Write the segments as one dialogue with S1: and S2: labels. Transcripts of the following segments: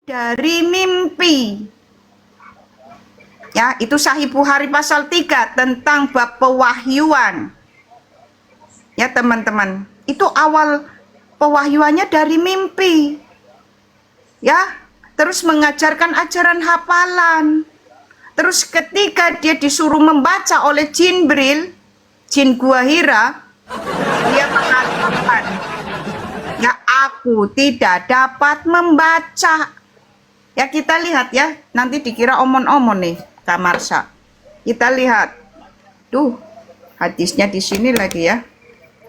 S1: dari mimpi. Ya, itu Sahih Bukhari pasal 3 tentang bab pewahyuan. Ya, teman-teman. Itu awal pewahyuannya dari mimpi. Ya, terus mengajarkan ajaran hafalan. Terus ketika dia disuruh membaca oleh Jibril, jin Gua Hira, dia mengatakan, ya aku tidak dapat membaca. Ya kita lihat ya, nanti dikira omon-omon nih, Kak Marsha. Kita lihat, tuh hadisnya di sini lagi ya.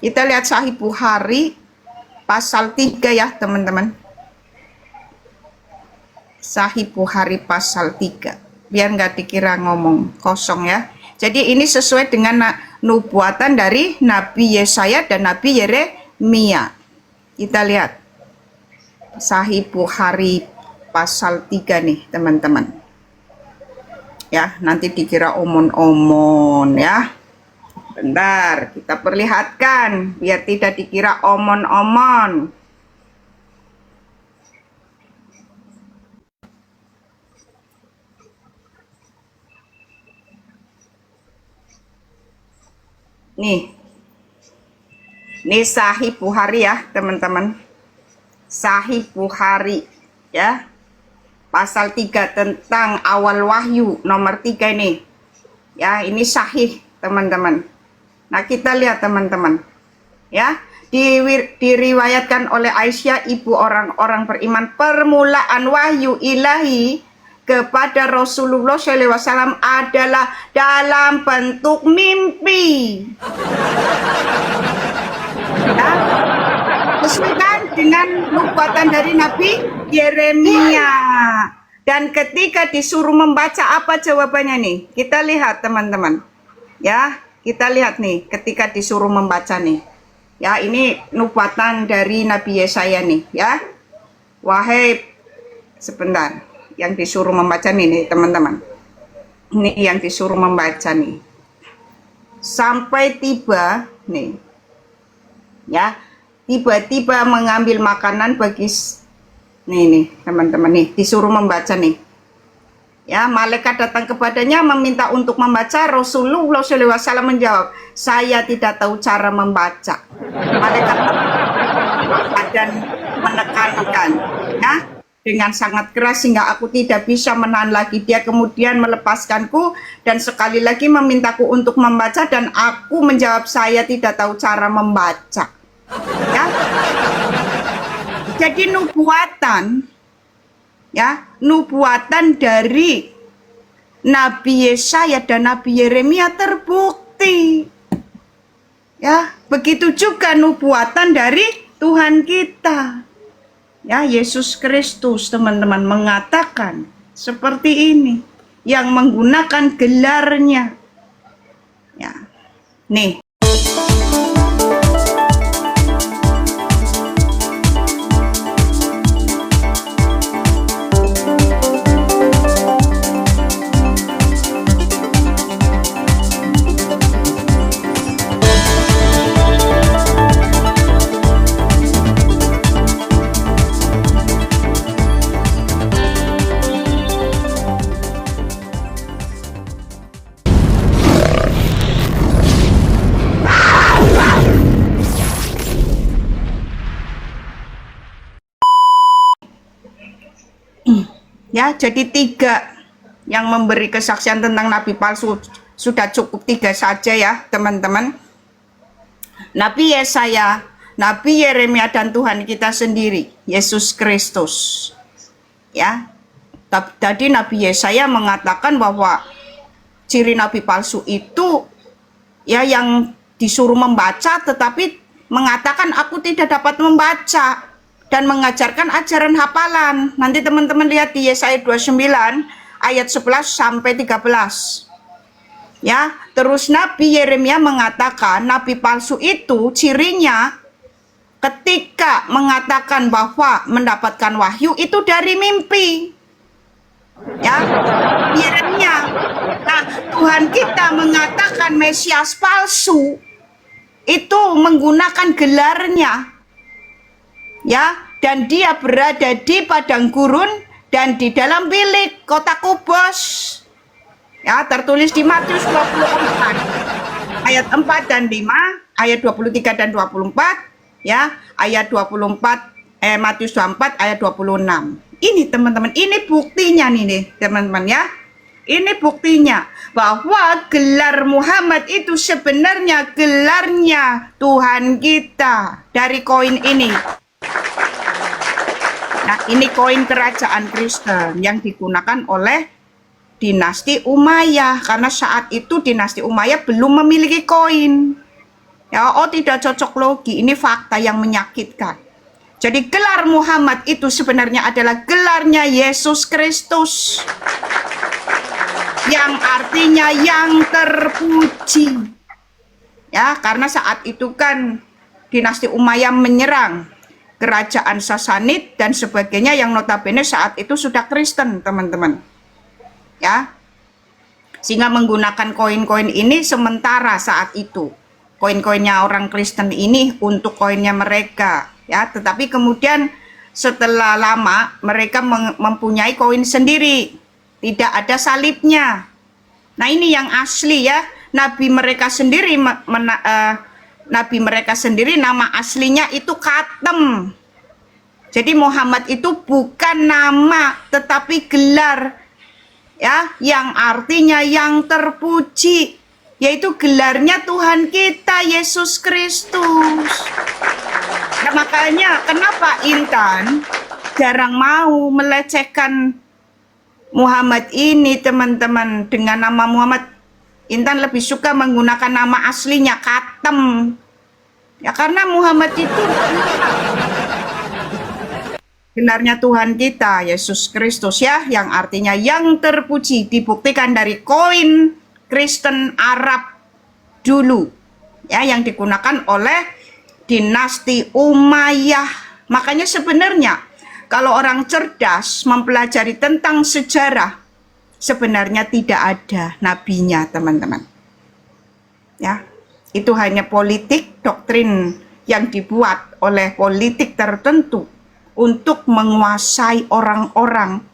S1: Kita lihat Sahih Bukhari pasal 3 ya teman-teman. Sahih Bukhari pasal 3. Biar nggak dikira ngomong kosong ya. Jadi ini sesuai dengan nubuatan dari Nabi Yesaya dan Nabi Yeremia. Kita lihat Sahih Bukhari pasal 3 nih teman-teman. Ya, nanti dikira omon-omon ya. Bentar, kita perlihatkan biar tidak dikira omon-omon. Nih Sahih Bukhari ya teman-teman. Sahih Bukhari ya, pasal 3 tentang awal wahyu nomor 3 ini ya. Ini sahih teman-teman. Nah kita lihat teman-teman ya, diriwayatkan oleh Aisyah ibu orang-orang beriman, permulaan wahyu ilahi kepada Rasulullah SAW adalah dalam bentuk mimpi. Ya, sesuai dengan nubuatan dari Nabi Yeremia. Dan ketika disuruh membaca, apa jawabannya nih? Kita lihat teman-teman. Ya, kita lihat nih ketika disuruh membaca nih. Ya, ini nubuatan dari Nabi Yesaya nih ya. Wahai, sebentar, yang disuruh membaca nih teman-teman. Ini yang disuruh membaca nih. Sampai tiba nih. Ya, tiba-tiba mengambil makanan bagi nih teman-teman nih, disuruh membaca nih. Ya, malaikat datang kepadanya meminta untuk membaca. Rasulullah SAW menjawab, saya tidak tahu cara membaca. Malaikat dan menekankan ya dengan sangat keras sehingga aku tidak bisa menahan lagi. Dia kemudian melepaskanku dan sekali lagi memintaku untuk membaca dan aku menjawab saya tidak tahu cara membaca. Ya. Jadi nubuatan ya, nubuatan dari Nabi Yesaya dan Nabi Yeremia terbukti. Ya, begitu juga nubuatan dari Tuhan kita. Ya, Yesus Kristus teman-teman mengatakan seperti ini, yang menggunakan gelarnya. Ya. Nih. Ya, jadi 3 yang memberi kesaksian tentang nabi palsu. Sudah cukup 3 saja ya teman-teman. Nabi Yesaya, Nabi Yeremia, dan Tuhan kita sendiri, Yesus Kristus. Ya, tadi Nabi Yesaya mengatakan bahwa ciri nabi palsu itu ya yang disuruh membaca tetapi mengatakan aku tidak dapat membaca dan mengajarkan ajaran hafalan. Nanti teman-teman lihat di Yesaya 29 ayat 11 sampai 13. Ya, terus Nabi Yeremia mengatakan nabi palsu itu cirinya ketika mengatakan bahwa mendapatkan wahyu itu dari mimpi. Ya, Yeremia. Nah, Tuhan kita mengatakan Mesias palsu itu menggunakan gelarnya. Ya, dan dia berada di padang gurun dan di dalam bilik kota kubus. Ya, tertulis di Matius 24 ayat 4 dan 5, ayat 23 dan 24, ya, ayat 24 Matius 24 ayat 26. Ini teman-teman, ini buktinya nih teman-teman ya. Ini buktinya bahwa gelar Muhammad itu sebenarnya gelarnya Tuhan kita dari koin ini. Nah, ini koin kerajaan Kristen yang digunakan oleh dinasti Umayyah, karena saat itu dinasti Umayyah belum memiliki koin. Ya, tidak cocok logi, ini fakta yang menyakitkan. Jadi gelar Muhammad itu sebenarnya adalah gelarnya Yesus Kristus, yang artinya yang terpuji. Ya, karena saat itu kan dinasti Umayyah menyerang kerajaan Sasanid dan sebagainya yang notabene saat itu sudah Kristen, teman-teman. Ya. Sehingga menggunakan koin-koin ini sementara saat itu. Koin-koinnya orang Kristen ini untuk koinnya mereka, ya. Tetapi kemudian setelah lama mereka mempunyai koin sendiri. Tidak ada salibnya. Nah, ini yang asli ya. Nabi mereka sendiri nama aslinya itu Khatam. Jadi Muhammad itu bukan nama tetapi gelar, ya, yang artinya yang terpuji, yaitu gelarnya Tuhan kita Yesus Kristus. Nah, makanya kenapa Intan jarang mau melecehkan Muhammad ini, teman-teman. Dengan nama Muhammad, Intan lebih suka menggunakan nama aslinya Khatam. Ya, karena Muhammad itu benarnya Tuhan kita Yesus Kristus, ya, yang artinya yang terpuji, dibuktikan dari koin Kristen Arab dulu, ya, yang digunakan oleh dinasti Umayyah. Makanya sebenarnya kalau orang cerdas mempelajari tentang sejarah, sebenarnya tidak ada nabinya, teman-teman. Ya, itu hanya politik, doktrin yang dibuat oleh politik tertentu untuk menguasai orang-orang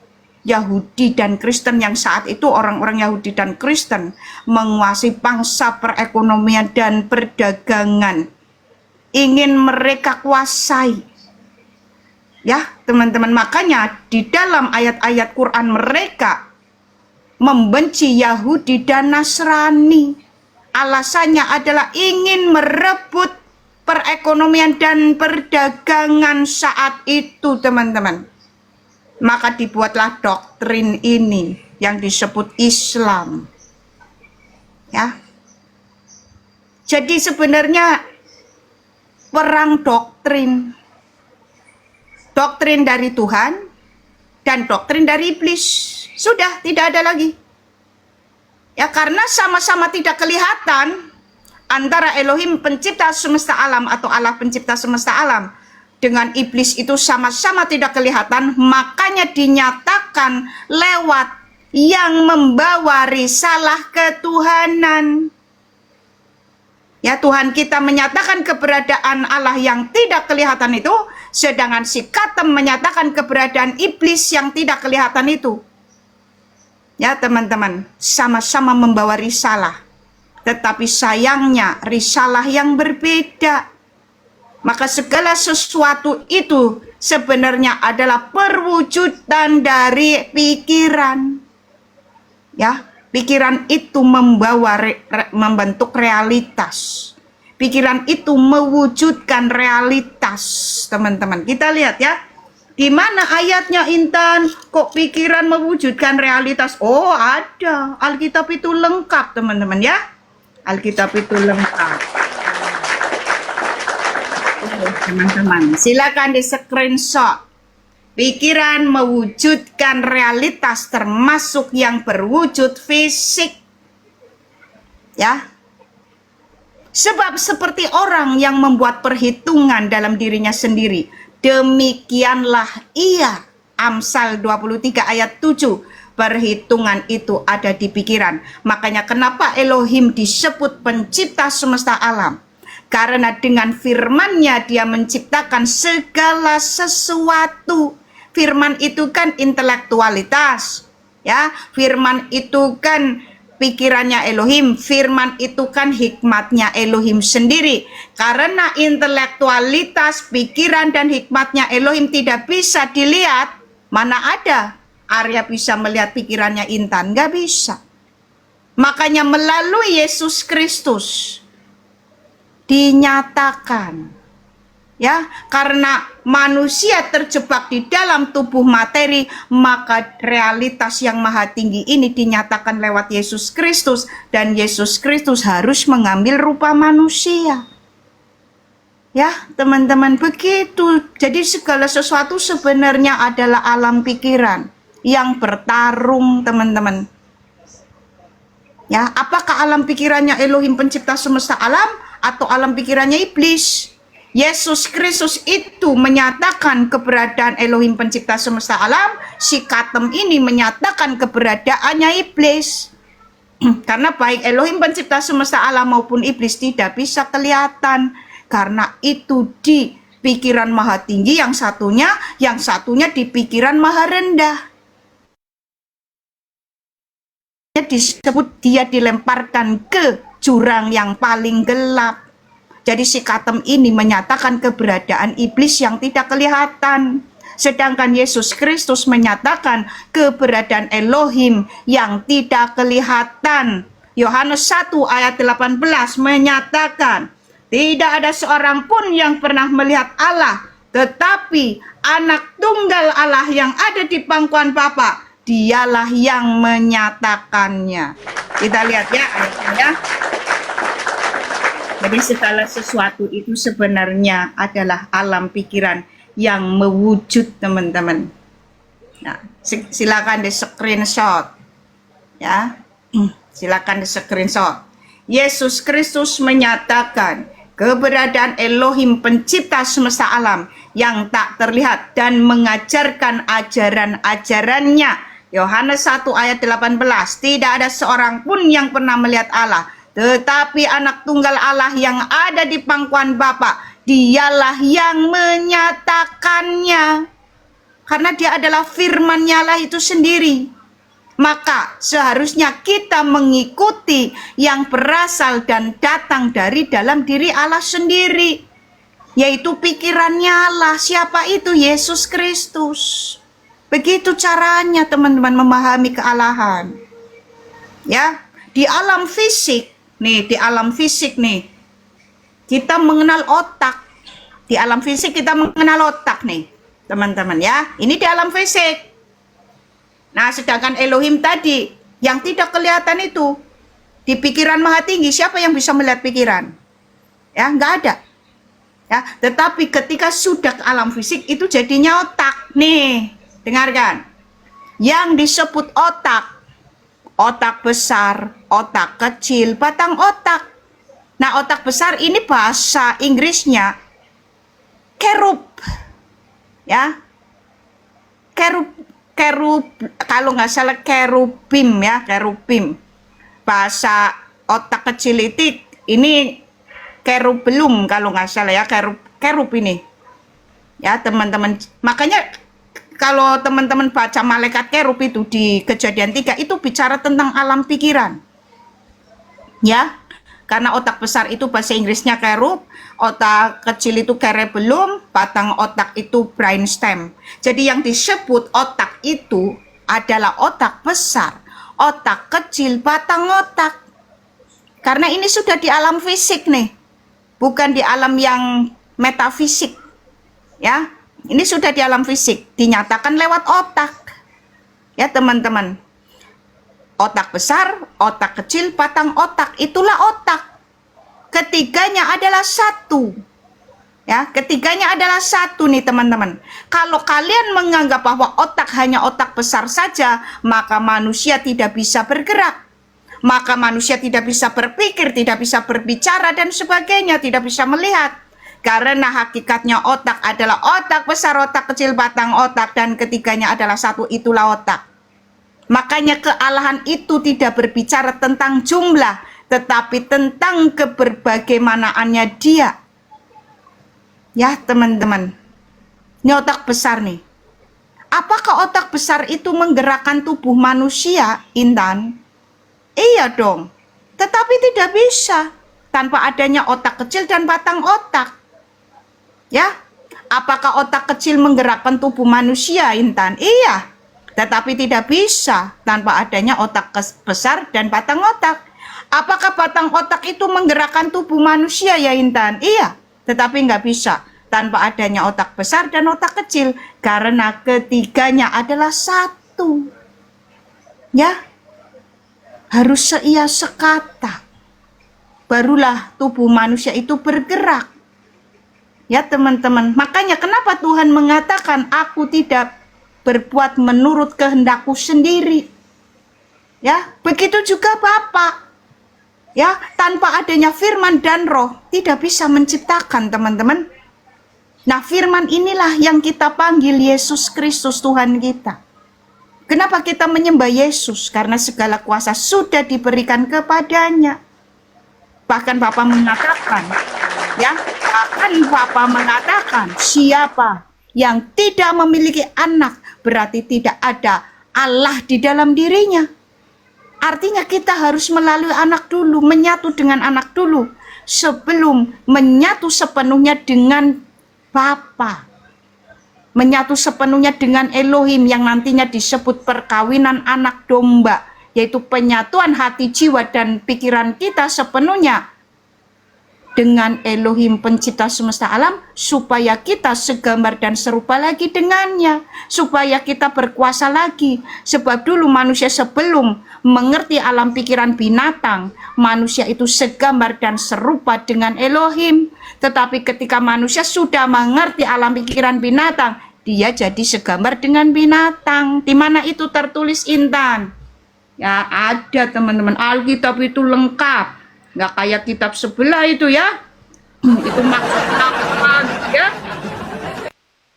S1: Yahudi dan Kristen yang saat itu orang-orang Yahudi dan Kristen menguasai bangsa, perekonomian dan perdagangan. Ingin mereka kuasai. Ya, teman-teman, makanya di dalam ayat-ayat Quran mereka membenci Yahudi dan Nasrani. Alasannya adalah ingin merebut perekonomian dan perdagangan saat itu, teman-teman. Maka dibuatlah doktrin ini yang disebut Islam. Ya. Jadi sebenarnya perang doktrin. Doktrin dari Tuhan dan doktrin dari iblis. Sudah tidak ada lagi. Ya, karena sama-sama tidak kelihatan antara Elohim pencipta semesta alam atau Allah pencipta semesta alam dengan iblis itu sama-sama tidak kelihatan, makanya dinyatakan lewat yang membawa risalah ketuhanan. Ya, Tuhan kita menyatakan keberadaan Allah yang tidak kelihatan itu, sedangkan si Khatam menyatakan keberadaan iblis yang tidak kelihatan itu. Ya, teman-teman, sama-sama membawa risalah. Tetapi sayangnya risalah yang berbeda. Maka segala sesuatu itu sebenarnya adalah perwujudan dari pikiran. Ya, pikiran itu membentuk realitas. Pikiran itu mewujudkan realitas, teman-teman. Kita lihat ya. Di mana ayatnya, Intan? Kok pikiran mewujudkan realitas? Oh, ada. Alkitab itu lengkap, teman-teman ya. Alkitab itu lengkap. Teman-teman, silakan di screenshot. Pikiran mewujudkan realitas termasuk yang berwujud fisik. Ya. Sebab seperti orang yang membuat perhitungan dalam dirinya sendiri, demikianlah ia. Amsal 23 ayat 7. Perhitungan itu ada di pikiran. Makanya kenapa Elohim disebut pencipta semesta alam? Karena dengan firman-Nya dia menciptakan segala sesuatu. Firman itu kan intelektualitas. Ya, firman itu kan pikirannya Elohim, firman itu kan hikmatnya Elohim sendiri. Karena intelektualitas, pikiran dan hikmatnya Elohim tidak bisa dilihat, mana ada Arya bisa melihat pikirannya Intan? Gak bisa. Makanya melalui Yesus Kristus dinyatakan, ya, karena manusia terjebak di dalam tubuh materi, maka realitas yang maha tinggi ini dinyatakan lewat Yesus Kristus, dan Yesus Kristus harus mengambil rupa manusia. Ya, teman-teman, begitu. Jadi segala sesuatu sebenarnya adalah alam pikiran yang bertarung, teman-teman. Ya, apakah alam pikirannya Elohim pencipta semesta alam atau alam pikirannya iblis? Yesus Kristus itu menyatakan keberadaan Elohim pencipta semesta alam, si Katem ini menyatakan keberadaannya iblis. Karena baik Elohim pencipta semesta alam maupun iblis tidak bisa kelihatan, karena itu di pikiran maha tinggi, yang satunya di pikiran maha rendah. Disebut dia dilemparkan ke jurang yang paling gelap. Jadi si Katem ini menyatakan keberadaan iblis yang tidak kelihatan. Sedangkan Yesus Kristus menyatakan keberadaan Elohim yang tidak kelihatan. Yohanes 1 ayat 18 menyatakan, tidak ada seorang pun yang pernah melihat Allah, tetapi anak tunggal Allah yang ada di pangkuan Bapa, dialah yang menyatakannya. Kita lihat ya ayatnya. Jadi segala sesuatu itu sebenarnya adalah alam pikiran yang mewujud, teman-teman. Nah, silakan di screenshot. Ya. Silakan di screenshot. Yesus Kristus menyatakan keberadaan Elohim pencipta semesta alam yang tak terlihat dan mengajarkan ajaran-ajarannya. Yohanes 1 ayat 18, tidak ada seorang pun yang pernah melihat Allah, tetapi anak tunggal Allah yang ada di pangkuan Bapa, dialah yang menyatakannya. Karena dia adalah firman-Nya Allah itu sendiri. Maka seharusnya kita mengikuti yang berasal dan datang dari dalam diri Allah sendiri, yaitu pikirannya Allah. Siapa itu? Yesus Kristus. Begitu caranya teman-teman memahami kealahan. Ya, di alam fisik nih, kita mengenal otak. Di alam fisik kita mengenal otak nih, teman-teman ya. Ini di alam fisik. Nah, sedangkan Elohim tadi yang tidak kelihatan itu di pikiran maha tinggi, siapa yang bisa melihat pikiran? Ya, nggak ada. Ya, tetapi ketika sudah ke alam fisik itu jadinya otak. Nih, dengarkan. Yang disebut otak, otak besar, otak kecil, batang otak. Nah, otak besar ini bahasa Inggrisnya kerub. Ya. Kerub, kalau nggak salah kerubim ya, kerubim. Bahasa otak kecil itu ini kerubelum kalau nggak salah ya, kerub ini. Ya, teman-teman. Makanya kalau teman-teman baca malaikat kerub itu di Kejadian 3 itu bicara tentang alam pikiran. Ya. Karena otak besar itu bahasa Inggrisnya kerub, otak kecil itu cerebellum, batang otak itu brainstem. Jadi yang disebut otak itu adalah otak besar, otak kecil, batang otak. Karena ini sudah di alam fisik nih, bukan di alam yang metafisik. Ya, ini sudah di alam fisik, dinyatakan lewat otak. Ya teman-teman. Otak besar, otak kecil, batang otak, itulah otak. Ketiganya adalah satu. Ya, ketiganya adalah satu nih teman-teman. Kalau kalian menganggap bahwa otak hanya otak besar saja, maka manusia tidak bisa bergerak. Maka manusia tidak bisa berpikir, tidak bisa berbicara dan sebagainya, tidak bisa melihat. Karena hakikatnya otak adalah otak besar, otak kecil, batang otak, dan ketiganya adalah satu, itulah otak. Makanya kealahan itu tidak berbicara tentang jumlah, tetapi tentang keberbagaimanaannya dia. Ya teman-teman, ini otak besar nih. Apakah otak besar itu menggerakkan tubuh manusia, Intan? Iya dong. Tetapi tidak bisa tanpa adanya otak kecil dan batang otak. Ya. Apakah otak kecil menggerakkan tubuh manusia, Intan? Iya. Tetapi tidak bisa tanpa adanya otak besar dan batang otak. Apakah batang otak itu menggerakkan tubuh manusia, ya Intan? Iya. Tetapi nggak bisa tanpa adanya otak besar dan otak kecil. Karena ketiganya adalah satu. Ya. Harus seia sekata. Barulah tubuh manusia itu bergerak. Ya teman-teman, makanya kenapa Tuhan mengatakan aku tidak berbuat menurut kehendakku sendiri. Ya, begitu juga Bapa. Ya, tanpa adanya firman dan roh tidak bisa menciptakan, teman-teman. Nah, firman inilah yang kita panggil Yesus Kristus Tuhan kita. Kenapa kita menyembah Yesus? Karena segala kuasa sudah diberikan kepadanya. Bahkan Bapa mengatakan, ya, bahkan Bapa mengatakan, siapa yang tidak memiliki anak berarti tidak ada Allah di dalam dirinya. Artinya kita harus melalui anak dulu, menyatu dengan anak dulu sebelum menyatu sepenuhnya dengan Bapa. Menyatu sepenuhnya dengan Elohim yang nantinya disebut perkawinan anak domba, yaitu penyatuan hati, jiwa, dan pikiran kita sepenuhnya dengan Elohim pencipta semesta alam, supaya kita segambar dan serupa lagi dengannya, supaya kita berkuasa lagi. Sebab dulu manusia sebelum mengerti alam pikiran binatang, manusia itu segambar dan serupa dengan Elohim. Tetapi ketika manusia sudah mengerti alam pikiran binatang, dia jadi segambar dengan binatang. Di mana itu tertulis, Intan? Ya ada teman-teman, Alkitab itu lengkap. Nggak kayak kitab sebelah itu ya. Itu maksudnya apa ya?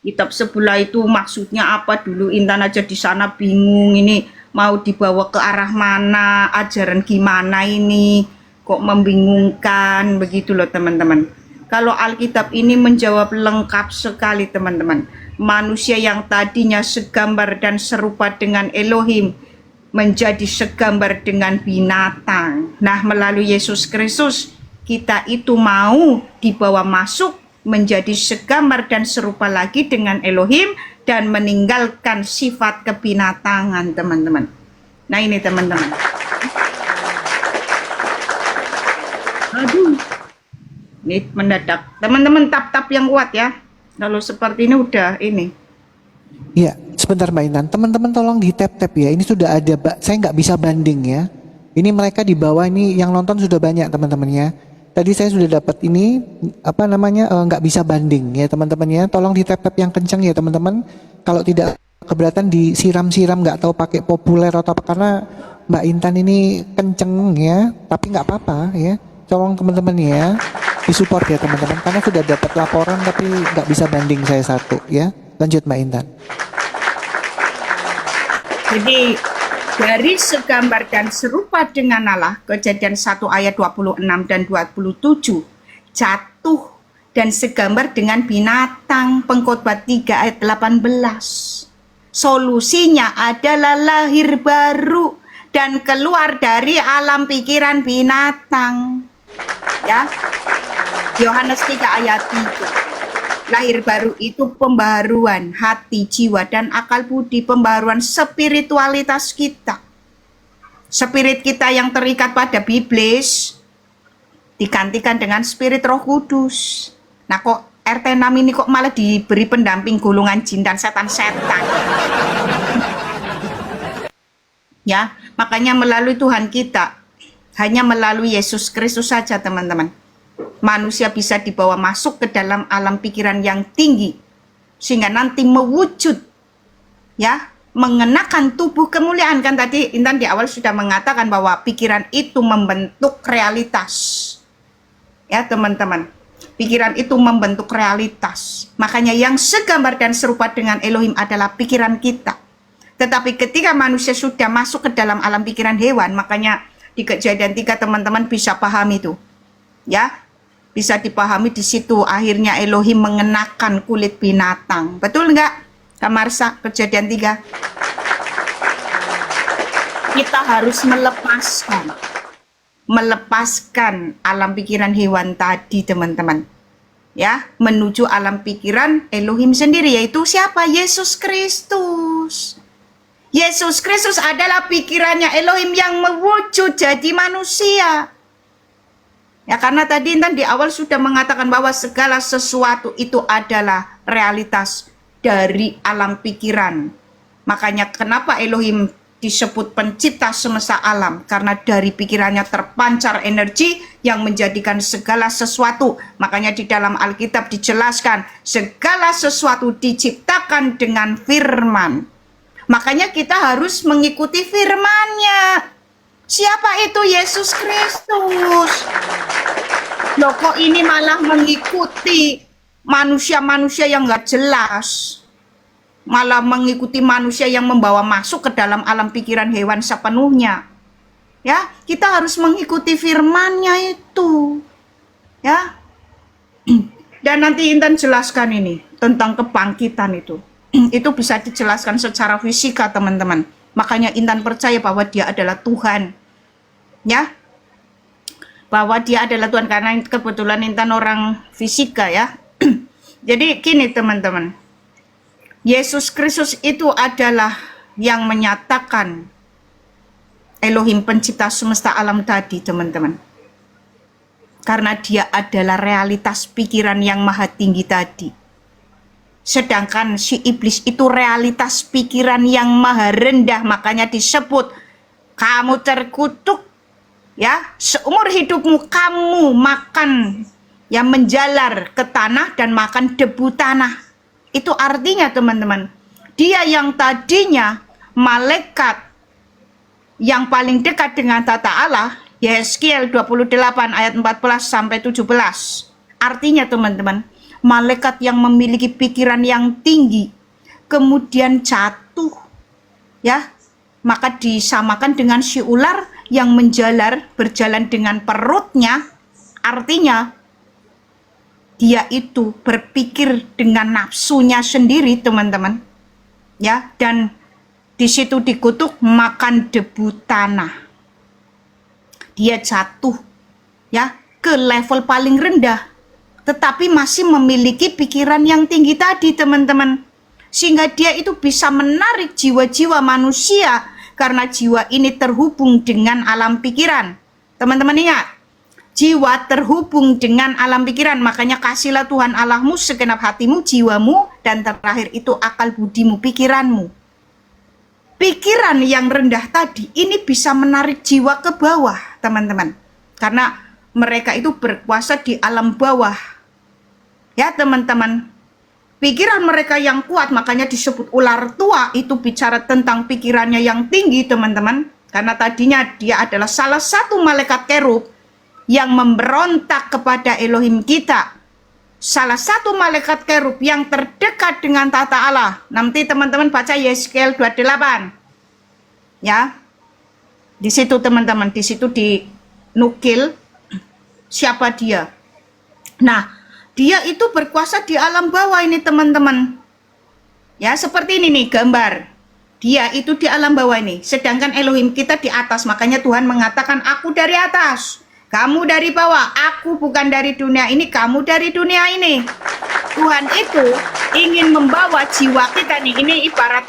S1: Kitab sebelah itu maksudnya apa dulu? Intan aja di sana bingung, ini mau dibawa ke arah mana, ajaran gimana ini, kok membingungkan begitu loh teman-teman. Kalau Alkitab ini menjawab lengkap sekali teman-teman. Manusia yang tadinya segambar dan serupa dengan Elohim menjadi segambar dengan binatang. Nah, melalui Yesus Kristus kita itu mau dibawa masuk menjadi segambar dan serupa lagi dengan Elohim dan meninggalkan sifat kebinatangan, teman-teman. Nah, ini teman-teman. Aduh. Ini mendadak. Teman-teman tap-tap yang kuat ya. Kalau seperti ini udah ini.
S2: Iya, sebentar Mbak Intan. Teman-teman tolong di tap-tap ya. Ini sudah ada, saya nggak bisa banding ya. Ini mereka di bawah ini yang nonton sudah banyak teman-teman ya. Tadi saya sudah dapat ini apa namanya nggak bisa banding ya teman-teman ya. Tolong di tap-tap yang kencang ya teman-teman. Kalau tidak keberatan disiram-siram, nggak tahu pakai populer atau apa, karena Mbak Intan ini kenceng ya. Tapi nggak apa-apa ya. Tolong teman-teman ya. Disupport ya teman-teman, karena sudah dapat laporan tapi nggak bisa banding saya satu ya. Lanjut Mbak Intan.
S1: Jadi dari segambar dan serupa dengan Allah, Kejadian 1 ayat 26 dan 27, jatuh dan segambar dengan binatang, Pengkhotbah 3 ayat 18. Solusinya adalah lahir baru dan keluar dari alam pikiran binatang. Ya. Yohanes 3 ayat 3. Lahir baru itu pembaharuan hati, jiwa, dan akal budi, pembaharuan spiritualitas kita. Spirit kita yang terikat pada biblis digantikan dengan spirit Roh Kudus. Nah, kok RT 6 ini kok malah diberi pendamping golongan jin dan setan-setan. Ya, makanya melalui Tuhan kita, hanya melalui Yesus Kristus saja teman-teman, manusia bisa dibawa masuk ke dalam alam pikiran yang tinggi sehingga nanti mewujud ya, mengenakan tubuh kemuliaan. Kan tadi Intan di awal sudah mengatakan bahwa pikiran itu membentuk realitas ya teman-teman, pikiran itu membentuk realitas. Makanya yang segambar dan serupa dengan Elohim adalah pikiran kita. Tetapi ketika manusia sudah masuk ke dalam alam pikiran hewan, makanya di Kejadian 3 teman-teman bisa paham itu ya, bisa dipahami di situ akhirnya Elohim mengenakan kulit binatang. Betul enggak? Kamarsa, Kejadian 3. Kita harus melepaskan alam pikiran hewan tadi, teman-teman. Ya, menuju alam pikiran Elohim sendiri, yaitu siapa? Yesus Kristus. Yesus Kristus adalah pikirannya Elohim yang mewujud jadi manusia. Ya, karena tadi Intan di awal sudah mengatakan bahwa segala sesuatu itu adalah realitas dari alam pikiran. Makanya kenapa Elohim disebut pencipta semesta alam? Karena dari pikirannya terpancar energi yang menjadikan segala sesuatu. Makanya di dalam Alkitab dijelaskan segala sesuatu diciptakan dengan firman. Makanya kita harus mengikuti firman-Nya. Siapa itu? Yesus Kristus. Loh, kok ini malah mengikuti manusia-manusia yang nggak jelas, malah mengikuti manusia yang membawa masuk ke dalam alam pikiran hewan sepenuhnya. Ya, kita harus mengikuti firman-Nya itu. Ya. Dan nanti Intan jelaskan ini tentang kebangkitan itu. Itu bisa dijelaskan secara fisika, teman-teman. Makanya Intan percaya bahwa Dia adalah Tuhan. Ya. Bahwa Dia adalah Tuhan, karena kebetulan Intan orang fisika ya. Jadi gini, teman-teman. Yesus Kristus itu adalah yang menyatakan Elohim pencipta semesta alam tadi, teman-teman. Karena Dia adalah realitas pikiran yang maha tinggi tadi. Sedangkan si iblis itu realitas pikiran yang maha rendah, makanya disebut kamu terkutuk. Ya, seumur hidupmu kamu makan ya menjalar ke tanah dan makan debu tanah. Itu artinya, teman-teman, dia yang tadinya malaikat yang paling dekat dengan tata Allah, Yeskiel 28 ayat 14 sampai 17. Artinya, teman-teman, malaikat yang memiliki pikiran yang tinggi kemudian jatuh, ya, maka disamakan dengan si ular yang menjalar berjalan dengan perutnya. Artinya dia itu berpikir dengan nafsunya sendiri, teman-teman, ya, dan di situ dikutuk makan debu tanah. Dia jatuh ya ke level paling rendah, tetapi masih memiliki pikiran yang tinggi tadi, teman-teman, sehingga dia itu bisa menarik jiwa-jiwa manusia karena jiwa ini terhubung dengan alam pikiran. Teman-teman ingat, jiwa terhubung dengan alam pikiran. Makanya kasihlah Tuhan Allahmu segenap hatimu, jiwamu, dan terakhir itu akal budimu, pikiranmu. Pikiran yang rendah tadi ini bisa menarik jiwa ke bawah, teman-teman, karena mereka itu berkuasa di alam bawah. Ya, teman-teman, pikiran mereka yang kuat, makanya disebut ular tua. Itu bicara tentang pikirannya yang tinggi, teman-teman, karena tadinya dia adalah salah satu malaikat kerub yang memberontak kepada Elohim kita. Salah satu malaikat kerub yang terdekat dengan tata Allah. Nanti teman-teman baca Yeskiel 28. Ya. Di situ, teman-teman, di situ dinukil siapa dia. Nah, dia itu berkuasa di alam bawah ini, teman-teman. Ya, seperti ini nih gambar. Dia itu di alam bawah ini, sedangkan Elohim kita di atas. Makanya Tuhan mengatakan, aku dari atas, kamu dari bawah. Aku bukan dari dunia ini, kamu dari dunia ini. Tuhan itu ingin membawa jiwa kita nih. Ini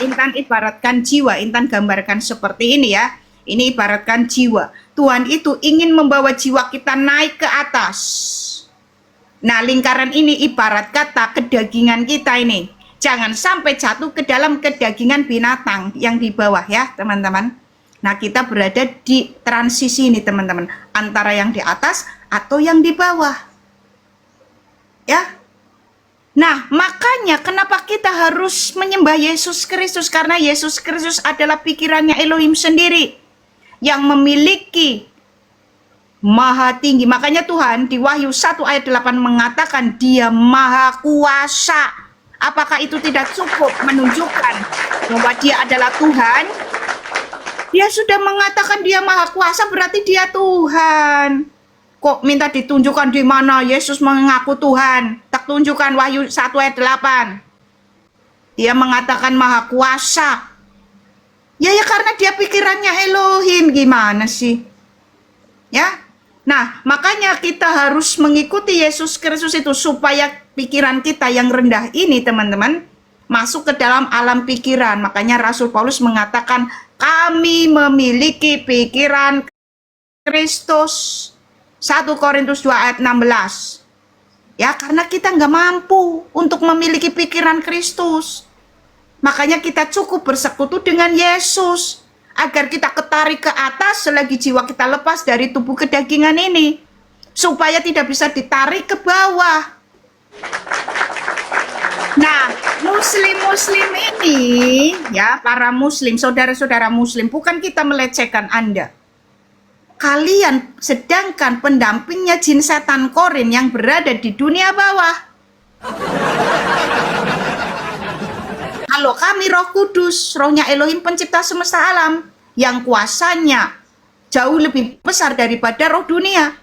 S1: Intan ibaratkan jiwa. Intan gambarkan seperti ini ya. Ini ibaratkan jiwa. Tuhan itu ingin membawa jiwa kita naik ke atas. Nah, lingkaran ini ibarat kata kedagingan kita ini. Jangan sampai jatuh ke dalam kedagingan binatang yang di bawah ya, teman-teman. Nah, kita berada di transisi ini, teman-teman, antara yang di atas atau yang di bawah. Ya. Nah, makanya kenapa kita harus menyembah Yesus Kristus? Karena Yesus Kristus adalah pikirannya Elohim sendiri yang memiliki maha tinggi. Makanya Tuhan di Wahyu 1 ayat 8 mengatakan dia maha kuasa. Apakah itu tidak cukup menunjukkan bahwa dia adalah Tuhan? Dia sudah mengatakan dia maha kuasa, berarti dia Tuhan. Kok minta ditunjukkan di mana Yesus mengaku Tuhan? Tak tunjukkan Wahyu 1 ayat 8. Dia mengatakan maha kuasa. Ya karena dia pikirannya Elohim, gimana sih? Ya. Nah, makanya kita harus mengikuti Yesus Kristus itu supaya pikiran kita yang rendah ini, teman-teman, masuk ke dalam alam pikiran. Makanya Rasul Paulus mengatakan, kami memiliki pikiran Kristus. 1 Korintus 2 ayat 16. Ya, karena kita nggak mampu untuk memiliki pikiran Kristus. Makanya kita cukup bersekutu dengan Yesus. Agar kita ketarik ke atas selagi jiwa kita lepas dari tubuh kedagingan ini. Supaya tidak bisa ditarik ke bawah. Nah, muslim-muslim ini, ya para muslim, saudara-saudara muslim, bukan kita melecehkan Anda. Kalian sedangkan pendampingnya jin setan Korin yang berada di dunia bawah. Kalau kami Roh Kudus, rohnya Elohim pencipta semesta alam, yang kuasanya jauh lebih besar daripada roh dunia.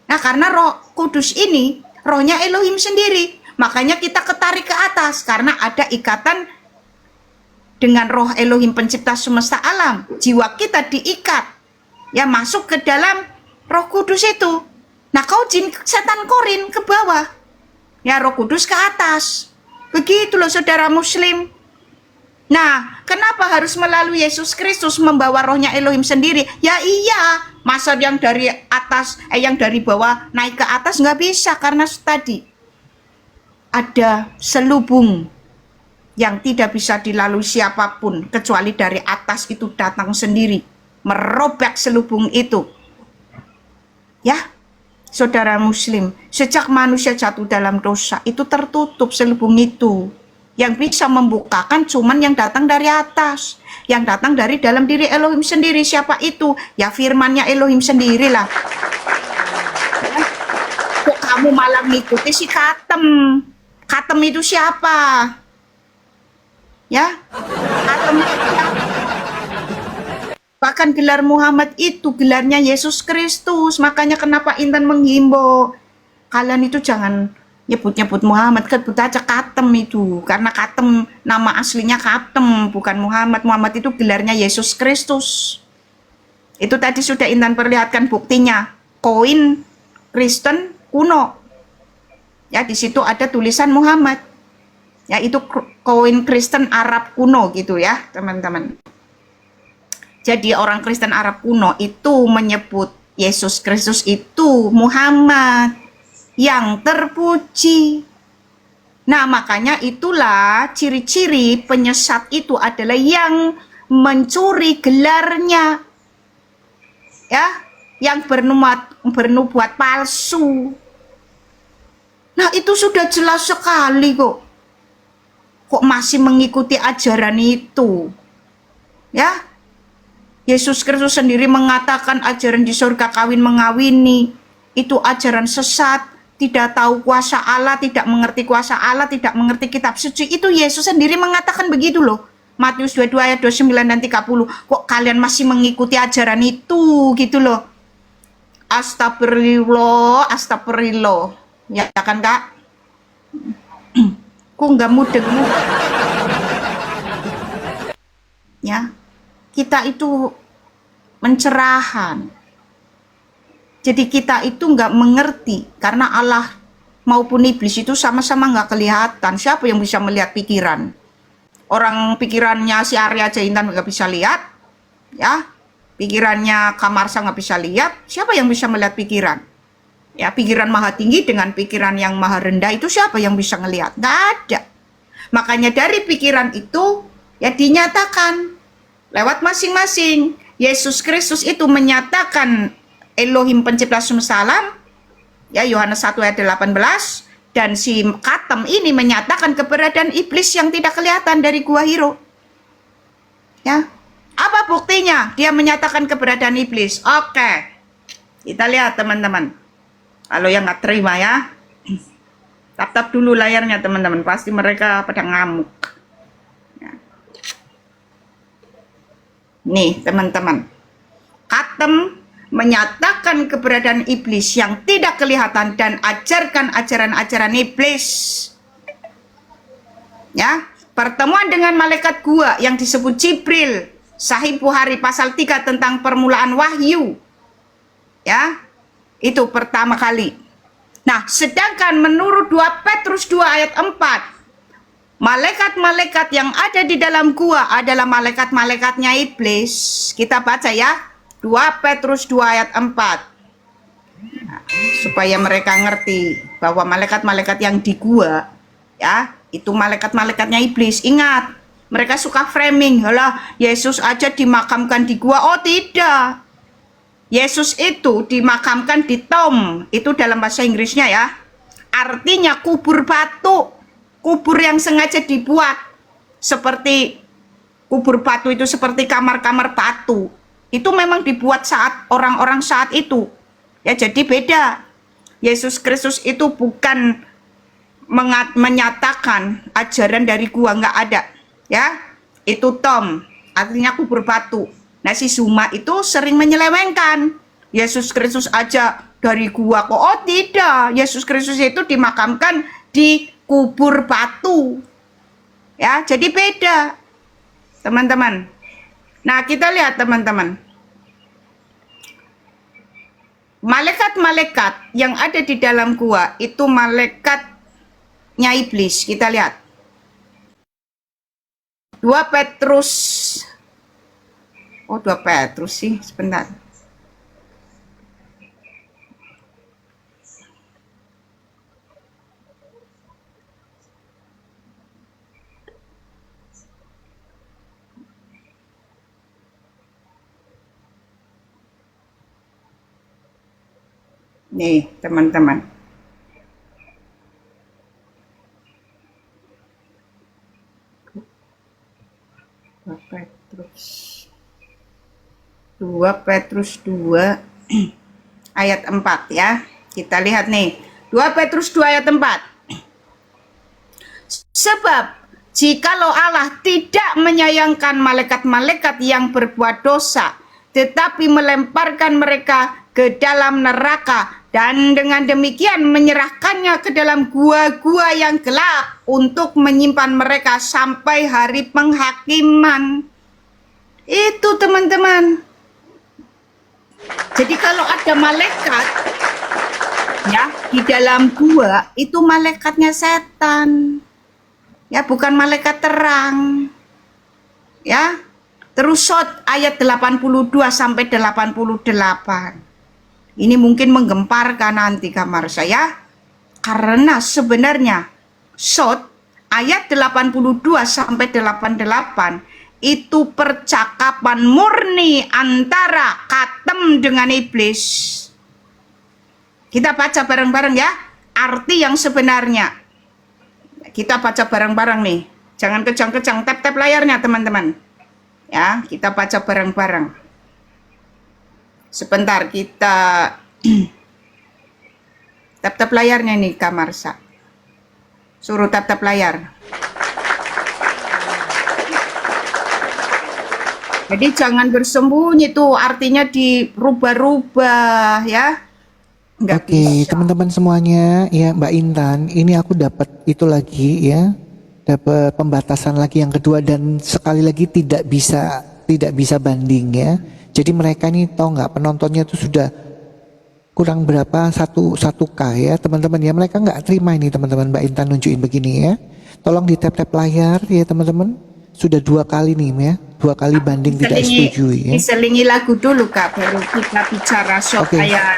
S1: Nah, karena Roh Kudus ini, rohnya Elohim sendiri, makanya kita ketarik ke atas, karena ada ikatan dengan roh Elohim pencipta semesta alam. Jiwa kita diikat. Ya masuk ke dalam Roh Kudus itu. Nah, kau jin setan Korin ke bawah. Ya Roh Kudus ke atas. Begitu loh saudara muslim. Nah, kenapa harus melalui Yesus Kristus membawa rohnya Elohim sendiri? Ya iya, masa yang dari atas, yang dari bawah naik ke atas nggak bisa. Karena tadi ada selubung yang tidak bisa dilalui siapapun. Kecuali dari atas itu datang sendiri. Merobek selubung itu. Ya, saudara muslim, sejak manusia jatuh dalam dosa, itu tertutup selubung itu. Yang bisa membukakan cuman yang datang dari atas. Yang datang dari dalam diri Elohim sendiri. Siapa itu? Ya firmannya Elohim sendirilah. Kok kamu malah ngikuti si Katem? Katem itu siapa? Ya, Katem itu siapa? Bahkan gelar Muhammad itu gelarnya Yesus Kristus. Makanya kenapa Intan menghimbau kalian itu jangan nyebut-nyebut Muhammad, sebut aja Katem itu. Karena Katem nama aslinya Katem, bukan Muhammad. Muhammad itu gelarnya Yesus Kristus. Itu tadi sudah Intan perlihatkan buktinya. Koin Kristen kuno. Ya, di situ ada tulisan Muhammad. Ya, itu koin Kristen Arab kuno gitu ya, teman-teman. Jadi orang Kristen Arab kuno itu menyebut Yesus Kristus itu Muhammad yang terpuji. Nah, makanya itulah ciri-ciri penyesat itu adalah yang mencuri gelarnya. Ya, yang bernubuat palsu. Nah, itu sudah jelas sekali kok. Kok masih mengikuti ajaran itu? Ya, Yesus Kristus sendiri mengatakan ajaran di surga kawin mengawini. Itu ajaran sesat, tidak tahu kuasa Allah, tidak mengerti kuasa Allah, tidak mengerti kitab suci. Itu Yesus sendiri mengatakan begitu loh. Matius 22 ayat 29 dan 30. Kok kalian masih mengikuti ajaran itu gitu loh. Astagfirullah, astagfirullah. Ya kan Kak? Kok nggak mudeng. Ya. Kita itu mencerahan. Jadi kita itu nggak mengerti. Karena Allah maupun iblis itu sama-sama nggak kelihatan. Siapa yang bisa melihat pikiran? Orang pikirannya si Arya Jaintan nggak bisa lihat. Ya, pikirannya Kamarsa nggak bisa lihat. Siapa yang bisa melihat pikiran? Ya, pikiran maha tinggi dengan pikiran yang maha rendah itu siapa yang bisa ngelihat? Nggak ada. Makanya dari pikiran itu ya dinyatakan lewat masing-masing. Yesus Kristus itu menyatakan Elohim pencipta semesta alam. Ya, Yohanes 1 ayat 18. Dan si Katem ini menyatakan keberadaan iblis yang tidak kelihatan dari Gua Hiro. Ya. Apa buktinya? Dia menyatakan keberadaan iblis. Oke. Kita lihat teman-teman. Kalau yang nggak terima ya. Tap-tap dulu layarnya teman-teman. Pasti mereka pada ngamuk. Nih teman-teman, Katem menyatakan keberadaan iblis yang tidak kelihatan dan ajarkan ajaran-ajaran iblis. Ya, pertemuan dengan malaikat gua yang disebut Jibril, Sahih Bukhari pasal 3 tentang permulaan wahyu. Ya, itu pertama kali. Nah, sedangkan menurut 2 Petrus 2 ayat 4, malaikat-malaikat yang ada di dalam gua adalah malaikat-malaikatnya iblis. Kita baca ya, 2 Petrus 2 ayat 4. Nah, supaya mereka ngerti bahwa malaikat-malaikat yang di gua, ya, itu malaikat-malaikatnya iblis. Ingat, mereka suka framing, halah Yesus aja dimakamkan di gua. Oh tidak, Yesus itu dimakamkan di tomb, itu dalam bahasa Inggrisnya ya. Artinya kubur batu, kubur yang sengaja dibuat. Seperti kubur batu itu seperti kamar-kamar batu. Itu memang dibuat saat orang-orang saat itu. Ya jadi beda. Yesus Kristus itu bukan menyatakan ajaran dari gua, nggak ada. Ya, itu tomb, artinya kubur batu. Nah, si Zuma itu sering menyelewengkan. Yesus Kristus aja dari gua kok. Oh tidak, Yesus Kristus itu dimakamkan di kubur batu. Ya, jadi beda, teman-teman. Nah, kita lihat teman-teman. Malaikat-malaikat yang ada di dalam gua itu malaikatnya iblis. Kita lihat. 2 Petrus. Oh, 2 Petrus sih, sebentar. Nih, teman-teman. Petrus 2 Petrus 2 ayat 4 ya. Kita lihat nih. 2 Petrus 2 ayat 4. Sebab jikalau Allah tidak menyayangkan malaikat-malaikat yang berbuat dosa, tetapi melemparkan mereka ke dalam neraka dan dengan demikian menyerahkannya ke dalam gua-gua yang gelap untuk menyimpan mereka sampai hari penghakiman. Itu teman-teman. Jadi kalau ada malaikat ya di dalam gua, itu malaikatnya setan. Ya, bukan malaikat terang. Ya. Terus shot ayat 82 sampai 88. Ini mungkin menggemparkan nanti kamar saya. Karena sebenarnya shot ayat 82 sampai 88 itu percakapan murni antara Katem dengan iblis. Kita baca bareng-bareng ya. Arti yang sebenarnya. Kita baca bareng-bareng nih. Jangan kejang-kejang, tap-tap layarnya teman-teman. Ya, kita baca bareng-bareng. Sebentar kita tap-tap layarnya nih Kak Marsha. Suruh tap-tap layar. Jadi jangan bersembunyi tuh, artinya dirubah-rubah ya.
S2: Oke, teman-teman semuanya, ya Mbak Intan, ini aku dapat itu lagi ya, dapat pembatasan lagi yang kedua dan sekali lagi tidak bisa banding ya. Jadi mereka ini tahu nggak penontonnya itu sudah kurang berapa satu k ya teman-teman ya, mereka nggak terima ini teman-teman. Mbak Intan nunjukin begini ya, tolong di tap-tap layar ya teman-teman. Sudah 2 kali nih ya, 2 kali banding tidak setuju ya.
S1: Diselingi lagu dulu Kak, baru kita bicara soal kayak.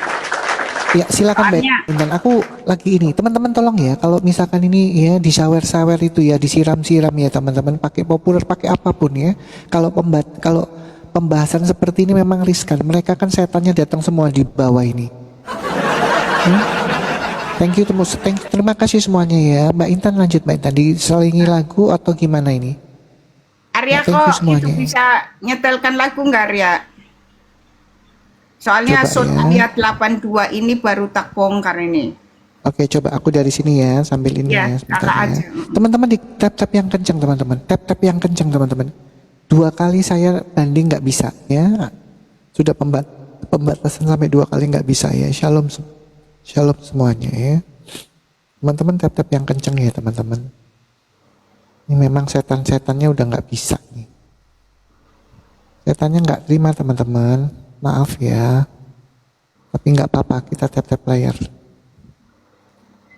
S2: Ya silakan Mbak Intan, aku lagi ini teman-teman tolong ya, kalau misalkan ini ya disawer-sawer itu ya, disiram-siram ya teman-teman, pakai populer pakai apapun ya. Kalau pembahasan seperti ini memang riskan, mereka kan setannya datang semua di bawah ini. Thank you, terima kasih semuanya ya. Mbak Intan lanjut Mbak Intan, diselingi lagu atau gimana ini?
S1: Arya kok itu bisa nyetelkan lagu nggak Arya? Soalnya ayat 82 ini baru tak bongkar ini.
S2: Oke, coba aku dari sini ya, sambil ini ya, sebentar ya. Teman-teman di tap-tap yang kencang teman-teman, tap-tap yang kencang teman-teman. 2 kali saya banding nggak bisa ya. Sudah pembatasan sampai 2 kali nggak bisa ya. Shalom semuanya ya. Teman-teman tap-tap yang kencang ya teman-teman. Ini memang setan-setannya udah nggak bisa nih. Setannya nggak terima teman-teman. Maaf ya. Tapi nggak apa-apa, kita tap-tap layar.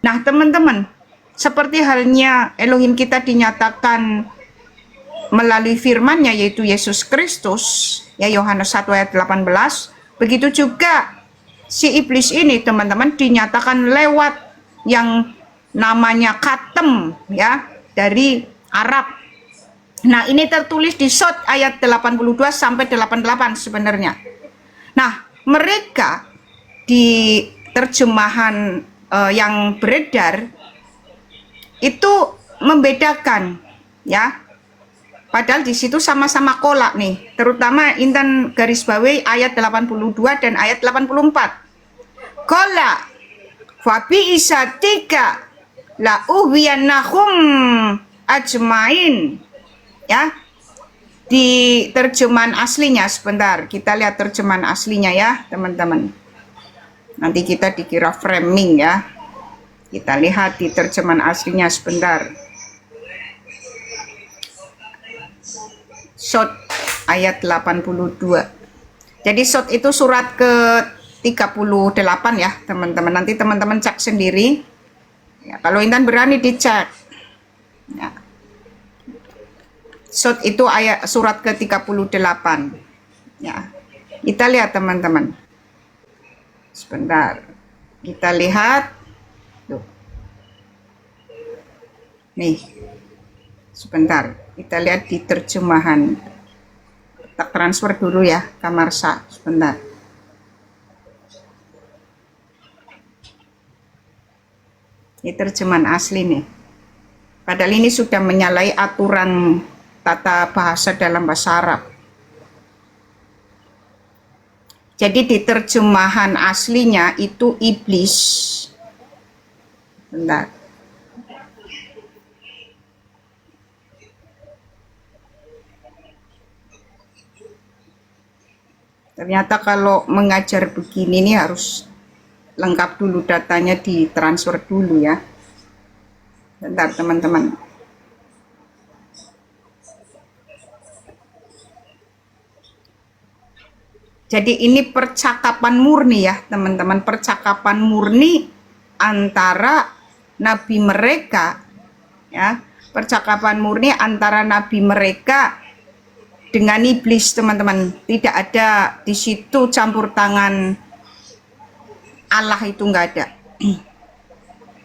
S1: Nah teman-teman, seperti halnya Elohim kita dinyatakan melalui firman-Nya yaitu Yesus Kristus, ya Yohanes 1 ayat 18, begitu juga si iblis ini teman-teman dinyatakan lewat yang namanya katem ya dari Arab. Nah, ini tertulis di Sot ayat 82 sampai 88 sebenarnya. Nah, mereka di terjemahan yang beredar itu membedakan ya. Padahal di situ sama-sama kolak nih, terutama Intan garis bawahi ayat 82 dan ayat 84. Kolak fabi isatika la uhwiyanahum ajmain. Ya. Di terjemahan aslinya sebentar, kita lihat terjemahan aslinya ya, teman-teman. Nanti kita dikira framing ya. Kita lihat di terjemahan aslinya sebentar. Sot ayat 82. Jadi Sot itu surat ke 38 ya teman-teman. Nanti teman-teman cek sendiri ya, kalau Intan berani dicek ya. Sot itu ayat surat ke 38 ya. Kita lihat teman-teman, sebentar kita lihat tuh. Nih sebentar kita lihat di terjemahan. Tak transfer dulu ya Kamarsa sebentar. Ini terjemahan asli nih. Padahal ini sudah menyalahi aturan tata bahasa dalam bahasa Arab. Jadi di terjemahan aslinya itu iblis. Bentar. Ternyata kalau mengajar begini nih harus lengkap dulu datanya, ditransfer dulu ya. Bentar teman-teman. Jadi ini percakapan murni ya teman-teman, percakapan murni antara nabi mereka ya, percakapan murni antara nabi mereka dengan iblis teman-teman. Tidak ada di situ campur tangan Allah, itu enggak ada.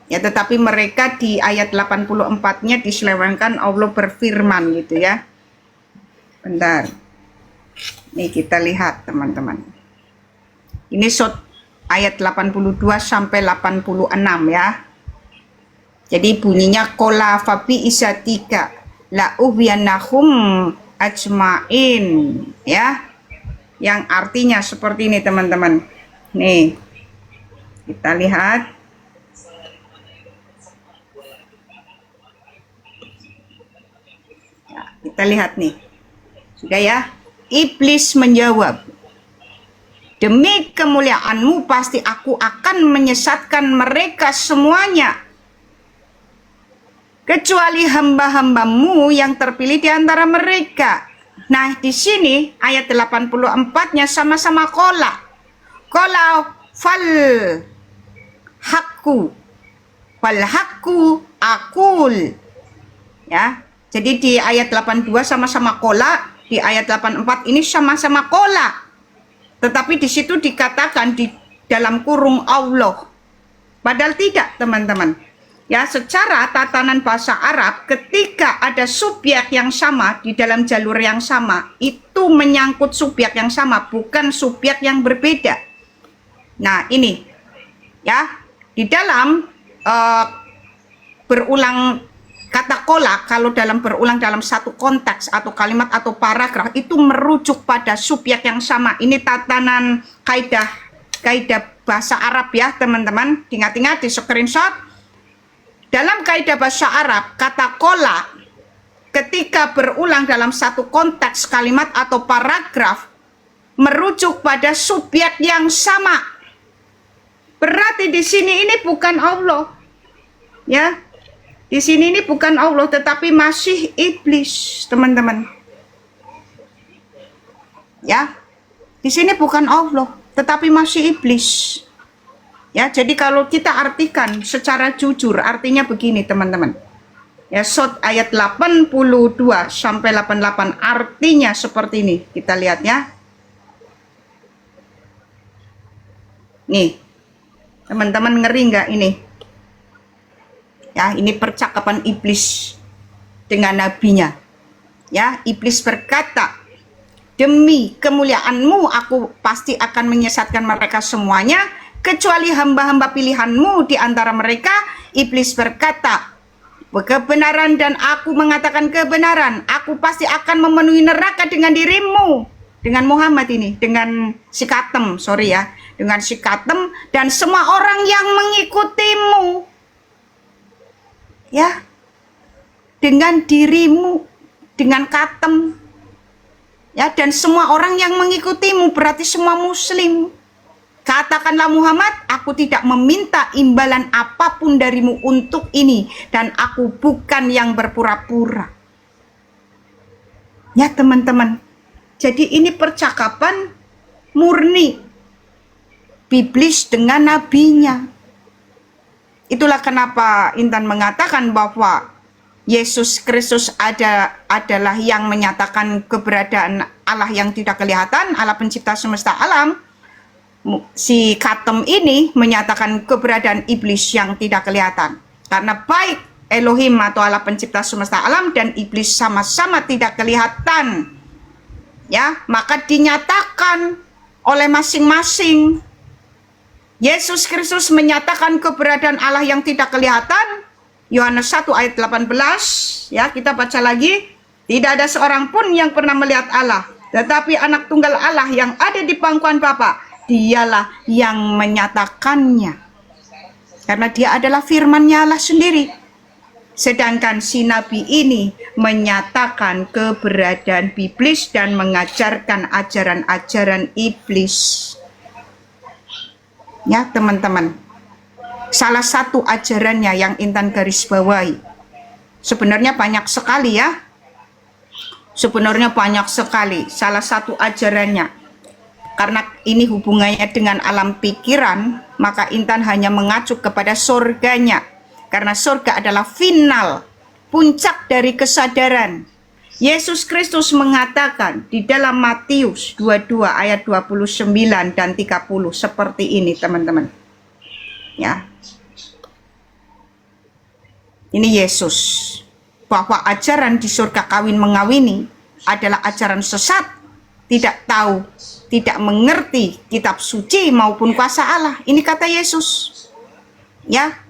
S1: Ya, tetapi mereka di ayat 84-nya diselewengkan Allah berfirman gitu ya. Bentar. Nih kita lihat teman-teman. Ini Sot ayat 82 sampai 86 ya. Jadi bunyinya kola fabi isatika la uhwiyanahum ajmain ya. Yang artinya seperti ini teman-teman. Nih. Kita lihat. Ya, kita lihat nih. Sudah ya. Iblis menjawab, demi kemuliaanmu pasti aku akan menyesatkan mereka semuanya, kecuali hamba-hambamu yang terpilih di antara mereka. Nah, di sini ayat 84-nya sama-sama kola. Kola fal hakku. Fal hakku akul. Ya. Jadi di ayat 82 sama-sama kola. Di ayat 84 ini sama-sama kola. Tetapi di situ dikatakan di dalam kurung Allah. Padahal tidak teman-teman. Ya, secara tatanan bahasa Arab ketika ada subjek yang sama di dalam jalur yang sama, itu menyangkut subjek yang sama, bukan subjek yang berbeda. Nah, ini ya, di dalam berulang kata kola, kalau dalam berulang dalam satu konteks atau kalimat atau paragraf itu merujuk pada subjek yang sama. Ini tatanan kaidah bahasa Arab ya teman-teman. Ingat-ingat di screenshot. Dalam kaidah bahasa Arab, kata kola ketika berulang dalam satu konteks kalimat atau paragraf merujuk pada subjek yang sama. Berarti di sini ini bukan Allah. Ya. Di sini ini bukan Allah tetapi masih iblis, teman-teman. Ya. Di sini bukan Allah tetapi masih iblis. Ya, jadi kalau kita artikan secara jujur artinya begini, teman-teman. Ya, Sot ayat 82 sampai 88 artinya seperti ini. Kita lihat ya. Nih. Teman-teman ngeri nggak ini? Ya, ini percakapan iblis dengan nabinya. Ya, iblis berkata, demi kemuliaanmu aku pasti akan menyesatkan mereka semuanya, kecuali hamba-hamba pilihanmu di antara mereka. Iblis berkata, kebenaran dan aku mengatakan kebenaran, aku pasti akan memenuhi neraka dengan dirimu. Dengan Muhammad ini, dengan si Katem, sorry ya, dengan si Katem dan semua orang yang mengikutimu. Ya, dengan dirimu, dengan Katem, ya, dan semua orang yang mengikutimu, berarti semua muslim. Katakanlah Muhammad, aku tidak meminta imbalan apapun darimu untuk ini, dan aku bukan yang berpura-pura. Ya teman-teman, jadi ini percakapan murni iblis dengan nabinya. Itulah kenapa Intan mengatakan bahwa Yesus Kristus adalah yang menyatakan keberadaan Allah yang tidak kelihatan, Allah pencipta semesta alam. Si Katem ini menyatakan keberadaan iblis yang tidak kelihatan. Karena baik Elohim atau Allah pencipta semesta alam dan iblis sama-sama tidak kelihatan. Ya, maka dinyatakan oleh masing-masing. Yesus Kristus menyatakan keberadaan Allah yang tidak kelihatan. Yohanes 1 ayat 18, ya, kita baca lagi. Tidak ada seorang pun yang pernah melihat Allah, tetapi anak tunggal Allah yang ada di pangkuan Bapa, dialah yang menyatakannya. Karena dia adalah firman-Nya Allah sendiri. Sedangkan si nabi ini menyatakan keberadaan iblis dan mengajarkan ajaran-ajaran iblis. Ya teman-teman, salah satu ajarannya yang Intan garis bawahi, sebenarnya banyak sekali ya, sebenarnya banyak sekali salah satu ajarannya. Karena ini hubungannya dengan alam pikiran, maka Intan hanya mengacu kepada surganya. Karena surga adalah final, puncak dari kesadaran. Yesus Kristus mengatakan di dalam Matius 22 ayat 29 dan 30 seperti ini teman-teman. Ya. Ini Yesus. Bahwa ajaran di surga kawin mengawini adalah ajaran sesat, tidak tahu, tidak mengerti kitab suci maupun kuasa Allah. Ini kata Yesus. Ya.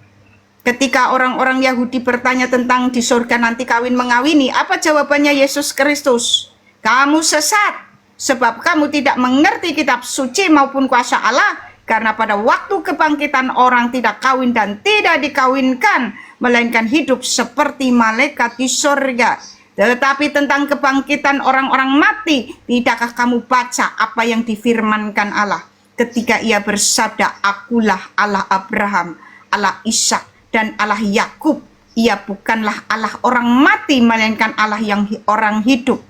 S1: Ketika orang-orang Yahudi bertanya tentang di surga nanti kawin mengawini, apa jawabannya Yesus Kristus? Kamu sesat, sebab kamu tidak mengerti kitab suci maupun kuasa Allah, karena pada waktu kebangkitan orang tidak kawin dan tidak dikawinkan, melainkan hidup seperti malaikat di surga. Tetapi tentang kebangkitan orang-orang mati, tidakkah kamu baca apa yang difirmankan Allah ketika ia bersabda, akulah Allah Abraham, Allah Ishak, dan Allah Yakub. Ia bukanlah Allah orang mati, melainkan Allah yang orang hidup.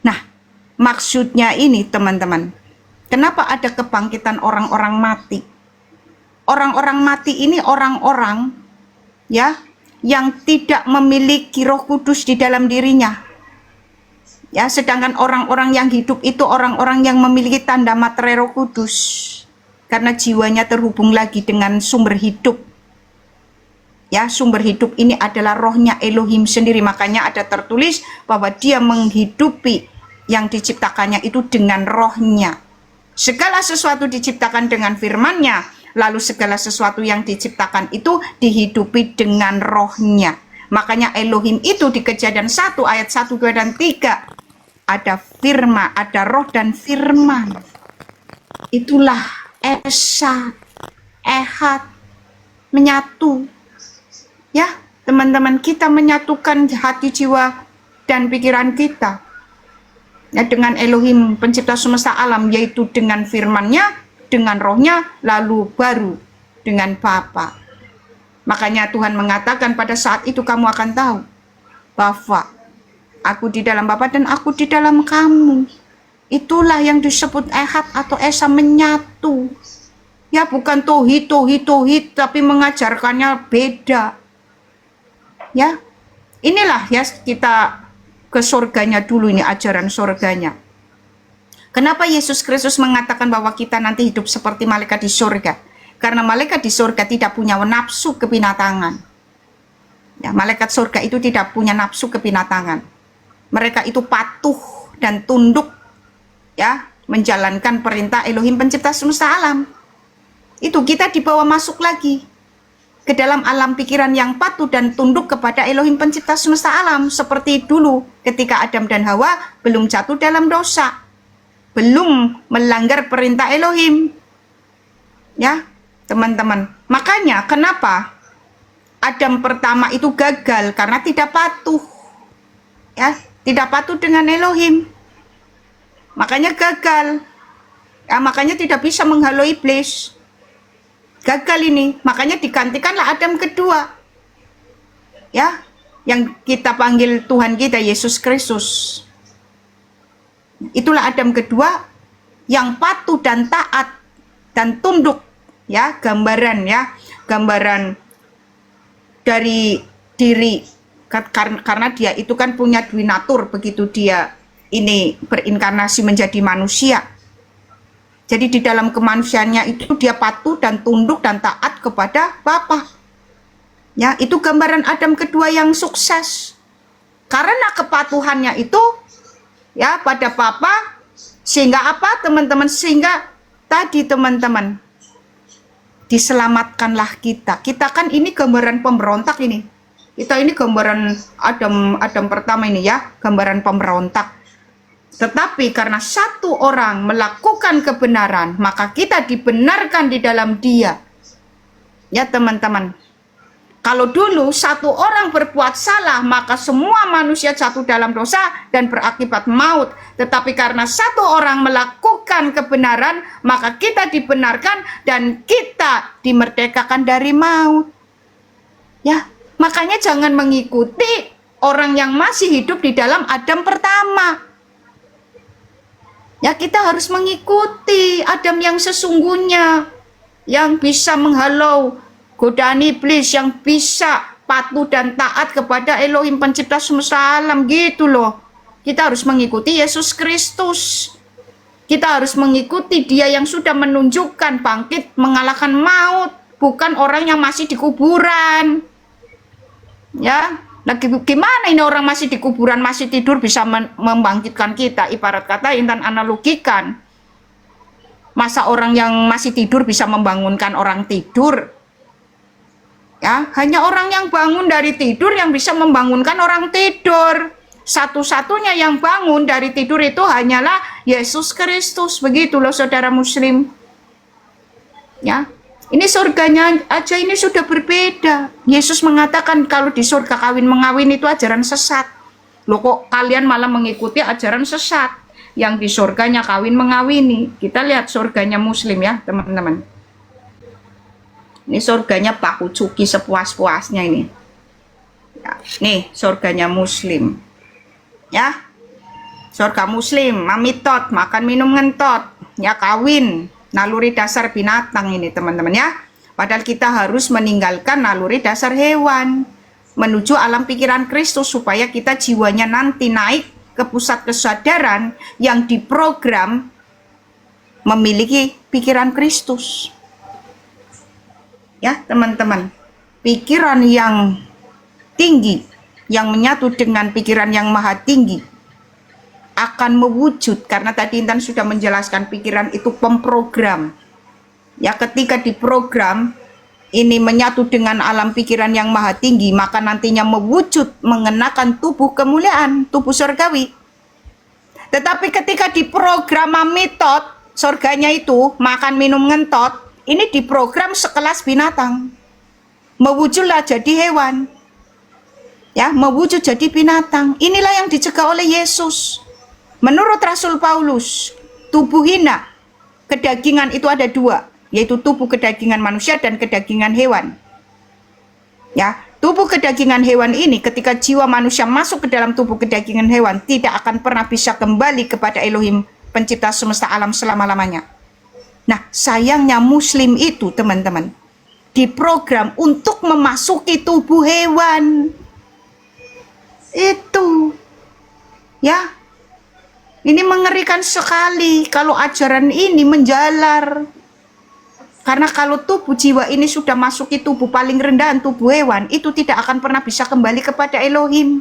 S1: Nah, maksudnya ini teman-teman, kenapa ada kebangkitan orang-orang mati? Orang-orang mati ini orang-orang ya yang tidak memiliki Roh Kudus di dalam dirinya. Ya, sedangkan orang-orang yang hidup itu orang-orang yang memiliki tanda materai Roh Kudus. Karena jiwanya terhubung lagi dengan sumber hidup. Ya, sumber hidup ini adalah rohnya Elohim sendiri. Makanya ada tertulis bahwa dia menghidupi yang diciptakannya itu dengan rohnya. Segala sesuatu diciptakan dengan firman-Nya, lalu segala sesuatu yang diciptakan itu dihidupi dengan rohnya. Makanya Elohim itu di Kejadian 1 ayat 1, 2, dan 3 ada firman, ada roh dan firman. Itulah Esa, Ehad, menyatu. Ya, teman-teman, kita menyatukan hati, jiwa, dan pikiran kita ya, dengan Elohim pencipta semesta alam, yaitu dengan firman-Nya, dengan rohnya, lalu baru dengan Bapa. Makanya Tuhan mengatakan pada saat itu kamu akan tahu bahwa aku di dalam Bapa dan aku di dalam kamu. Itulah yang disebut ehad atau esa menyatu. Ya, bukan tohid, tapi mengajarkannya beda. Ya, inilah ya kita ke surganya dulu, ini ajaran surganya. Kenapa Yesus Kristus mengatakan bahwa kita nanti hidup seperti malaikat di surga? Karena malaikat di surga tidak punya nafsu kebinatangan. Ya, malaikat surga itu tidak punya nafsu kebinatangan. Mereka itu patuh dan tunduk, ya, menjalankan perintah Elohim pencipta semesta alam. Itu kita dibawa masuk lagi ke dalam alam pikiran yang patuh dan tunduk kepada Elohim pencipta semesta alam, seperti dulu ketika Adam dan Hawa belum jatuh dalam dosa, belum melanggar perintah Elohim. Ya, teman-teman. Makanya kenapa Adam pertama itu gagal? Karena tidak patuh. Ya, tidak patuh dengan Elohim. Makanya gagal. Ya, makanya tidak bisa menghalau iblis. Gagal ini. Makanya digantikanlah Adam kedua. Ya, yang kita panggil Tuhan kita Yesus Kristus. Itulah Adam kedua yang patuh dan taat dan tunduk, ya, gambaran dari diri, karena dia itu kan punya dwi natur begitu dia ini berinkarnasi menjadi manusia. Jadi di dalam kemanusiaannya itu dia patuh dan tunduk dan taat kepada Bapa. Ya, itu gambaran Adam kedua yang sukses. Karena kepatuhannya itu ya pada Bapa, sehingga apa teman-teman? Sehingga tadi teman-teman, diselamatkanlah kita. Kita kan ini gambaran pemberontak ini. Kita ini gambaran Adam pertama ini ya, gambaran pemberontak. Tetapi karena satu orang melakukan kebenaran, maka kita dibenarkan di dalam Dia. Ya teman-teman. Kalau dulu satu orang berbuat salah, maka semua manusia jatuh dalam dosa dan berakibat maut. Tetapi karena satu orang melakukan kebenaran, maka kita dibenarkan dan kita dimerdekakan dari maut. Ya, makanya jangan mengikuti orang yang masih hidup di dalam Adam pertama. Ya, kita harus mengikuti Adam yang sesungguhnya, yang bisa menghalau godaan iblis, yang bisa patuh dan taat kepada Elohim pencipta semesta alam, gitu loh. Kita harus mengikuti Yesus Kristus. Kita harus mengikuti Dia yang sudah menunjukkan bangkit mengalahkan maut, bukan orang yang masih di kuburan. Ya, lagi gimana ini orang masih di kuburan, masih tidur bisa membangkitkan kita? Ibarat kata intan analogikan. Masa orang yang masih tidur bisa membangunkan orang tidur? Ya, hanya orang yang bangun dari tidur yang bisa membangunkan orang tidur. Satu-satunya yang bangun dari tidur itu hanyalah Yesus Kristus. Begitu loh saudara muslim. Ya, ini surganya aja ini sudah berbeda. Yesus mengatakan kalau di surga kawin mengawin itu ajaran sesat. Loh kok kalian malah mengikuti ajaran sesat? Yang di surganya kawin mengawini. Kita lihat surganya muslim ya teman-teman. Ini surganya Pak Kucuki sepuas-puasnya ini. Ya, nih surganya muslim. Ya, surga muslim, mamitot, makan minum ngentot, ya kawin, naluri dasar binatang ini teman-teman ya. Padahal kita harus meninggalkan naluri dasar hewan, menuju alam pikiran Kristus supaya kita jiwanya nanti naik ke pusat kesadaran yang diprogram memiliki pikiran Kristus. Ya teman-teman, pikiran yang tinggi yang menyatu dengan pikiran yang maha tinggi akan mewujud, karena tadi Intan sudah menjelaskan pikiran itu pemprogram. Ya, ketika diprogram ini menyatu dengan alam pikiran yang maha tinggi, maka nantinya mewujud mengenakan tubuh kemuliaan, tubuh surgawi. Tetapi ketika diprogram mamitot, surganya itu makan minum ngentot, ini diprogram sekelas binatang, mewujudlah jadi hewan. Ya, mewujud jadi binatang. Inilah yang dicegah oleh Yesus. Menurut Rasul Paulus, tubuh hina, kedagingan itu ada dua, yaitu tubuh kedagingan manusia dan kedagingan hewan. Ya, tubuh kedagingan hewan ini ketika jiwa manusia masuk ke dalam tubuh kedagingan hewan tidak akan pernah bisa kembali kepada Elohim pencipta semesta alam selama-lamanya. Nah, sayangnya Muslim itu teman-teman diprogram untuk memasuki tubuh hewan. Itu ya, ini mengerikan sekali kalau ajaran ini menjalar. Karena kalau tubuh jiwa ini sudah masuki tubuh paling rendahan, tubuh hewan, itu tidak akan pernah bisa kembali kepada Elohim.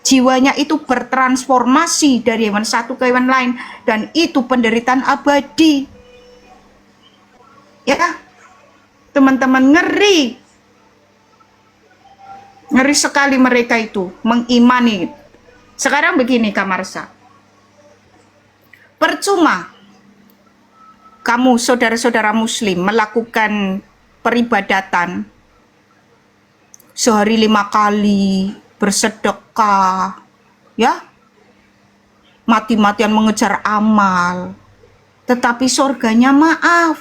S1: Jiwanya itu bertransformasi dari hewan satu ke hewan lain, dan itu penderitaan abadi. Ya, teman-teman, ngeri. Ngeri sekali mereka itu mengimani. Sekarang begini Kak Marsha. Percuma kamu saudara-saudara muslim melakukan peribadatan sehari 5 kali, bersedekah, ya, mati-matian mengejar amal, tetapi surganya maaf,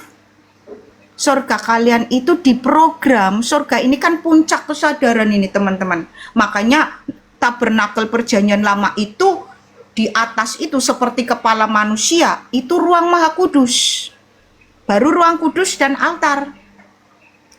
S1: surga kalian itu diprogram. Surga ini kan puncak kesadaran ini teman-teman. Makanya tabernakel perjanjian lama itu di atas itu seperti kepala manusia, itu ruang maha kudus. Baru ruang kudus dan altar.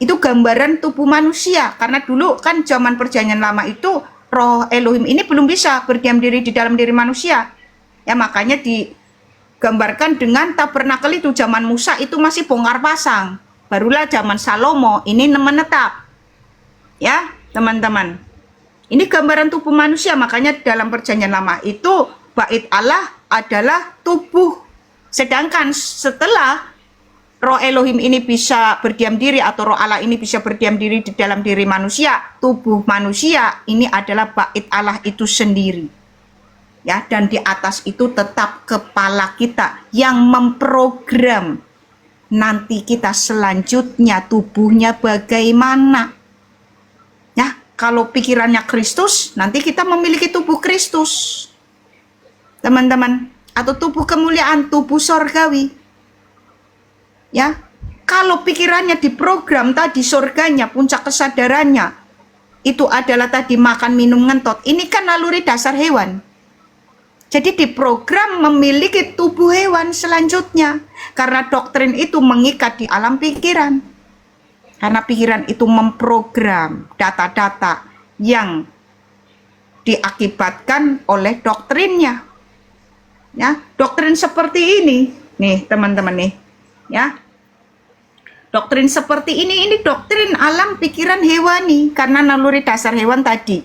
S1: Itu gambaran tubuh manusia. Karena dulu kan zaman perjanjian lama itu roh Elohim ini belum bisa berdiam diri di dalam diri manusia. Ya, makanya digambarkan dengan tabernakel itu zaman Musa itu masih bongkar pasang. Barulah zaman Salomo ini menetap. Ya, teman-teman. Ini gambaran tubuh manusia, makanya dalam perjanjian lama itu bait Allah adalah tubuh. Sedangkan setelah roh Elohim ini bisa berdiam diri atau roh Allah ini bisa berdiam diri di dalam diri manusia, tubuh manusia ini adalah bait Allah itu sendiri. Ya, dan di atas itu tetap kepala kita yang memprogram nanti kita selanjutnya tubuhnya bagaimana. Ya, kalau pikirannya Kristus, nanti kita memiliki tubuh Kristus. Teman-teman, atau tubuh kemuliaan, tubuh sorgawi. Ya, kalau pikirannya diprogram tadi surganya, puncak kesadarannya itu adalah tadi makan minum ngentot. Ini kan naluri dasar hewan. Jadi diprogram memiliki tubuh hewan selanjutnya. Karena doktrin itu mengikat di alam pikiran. Karena pikiran itu memprogram data-data yang diakibatkan oleh doktrinnya. Ya, doktrin seperti ini, nih teman-teman nih. Ya, doktrin seperti ini doktrin alam pikiran hewani karena naluri dasar hewan tadi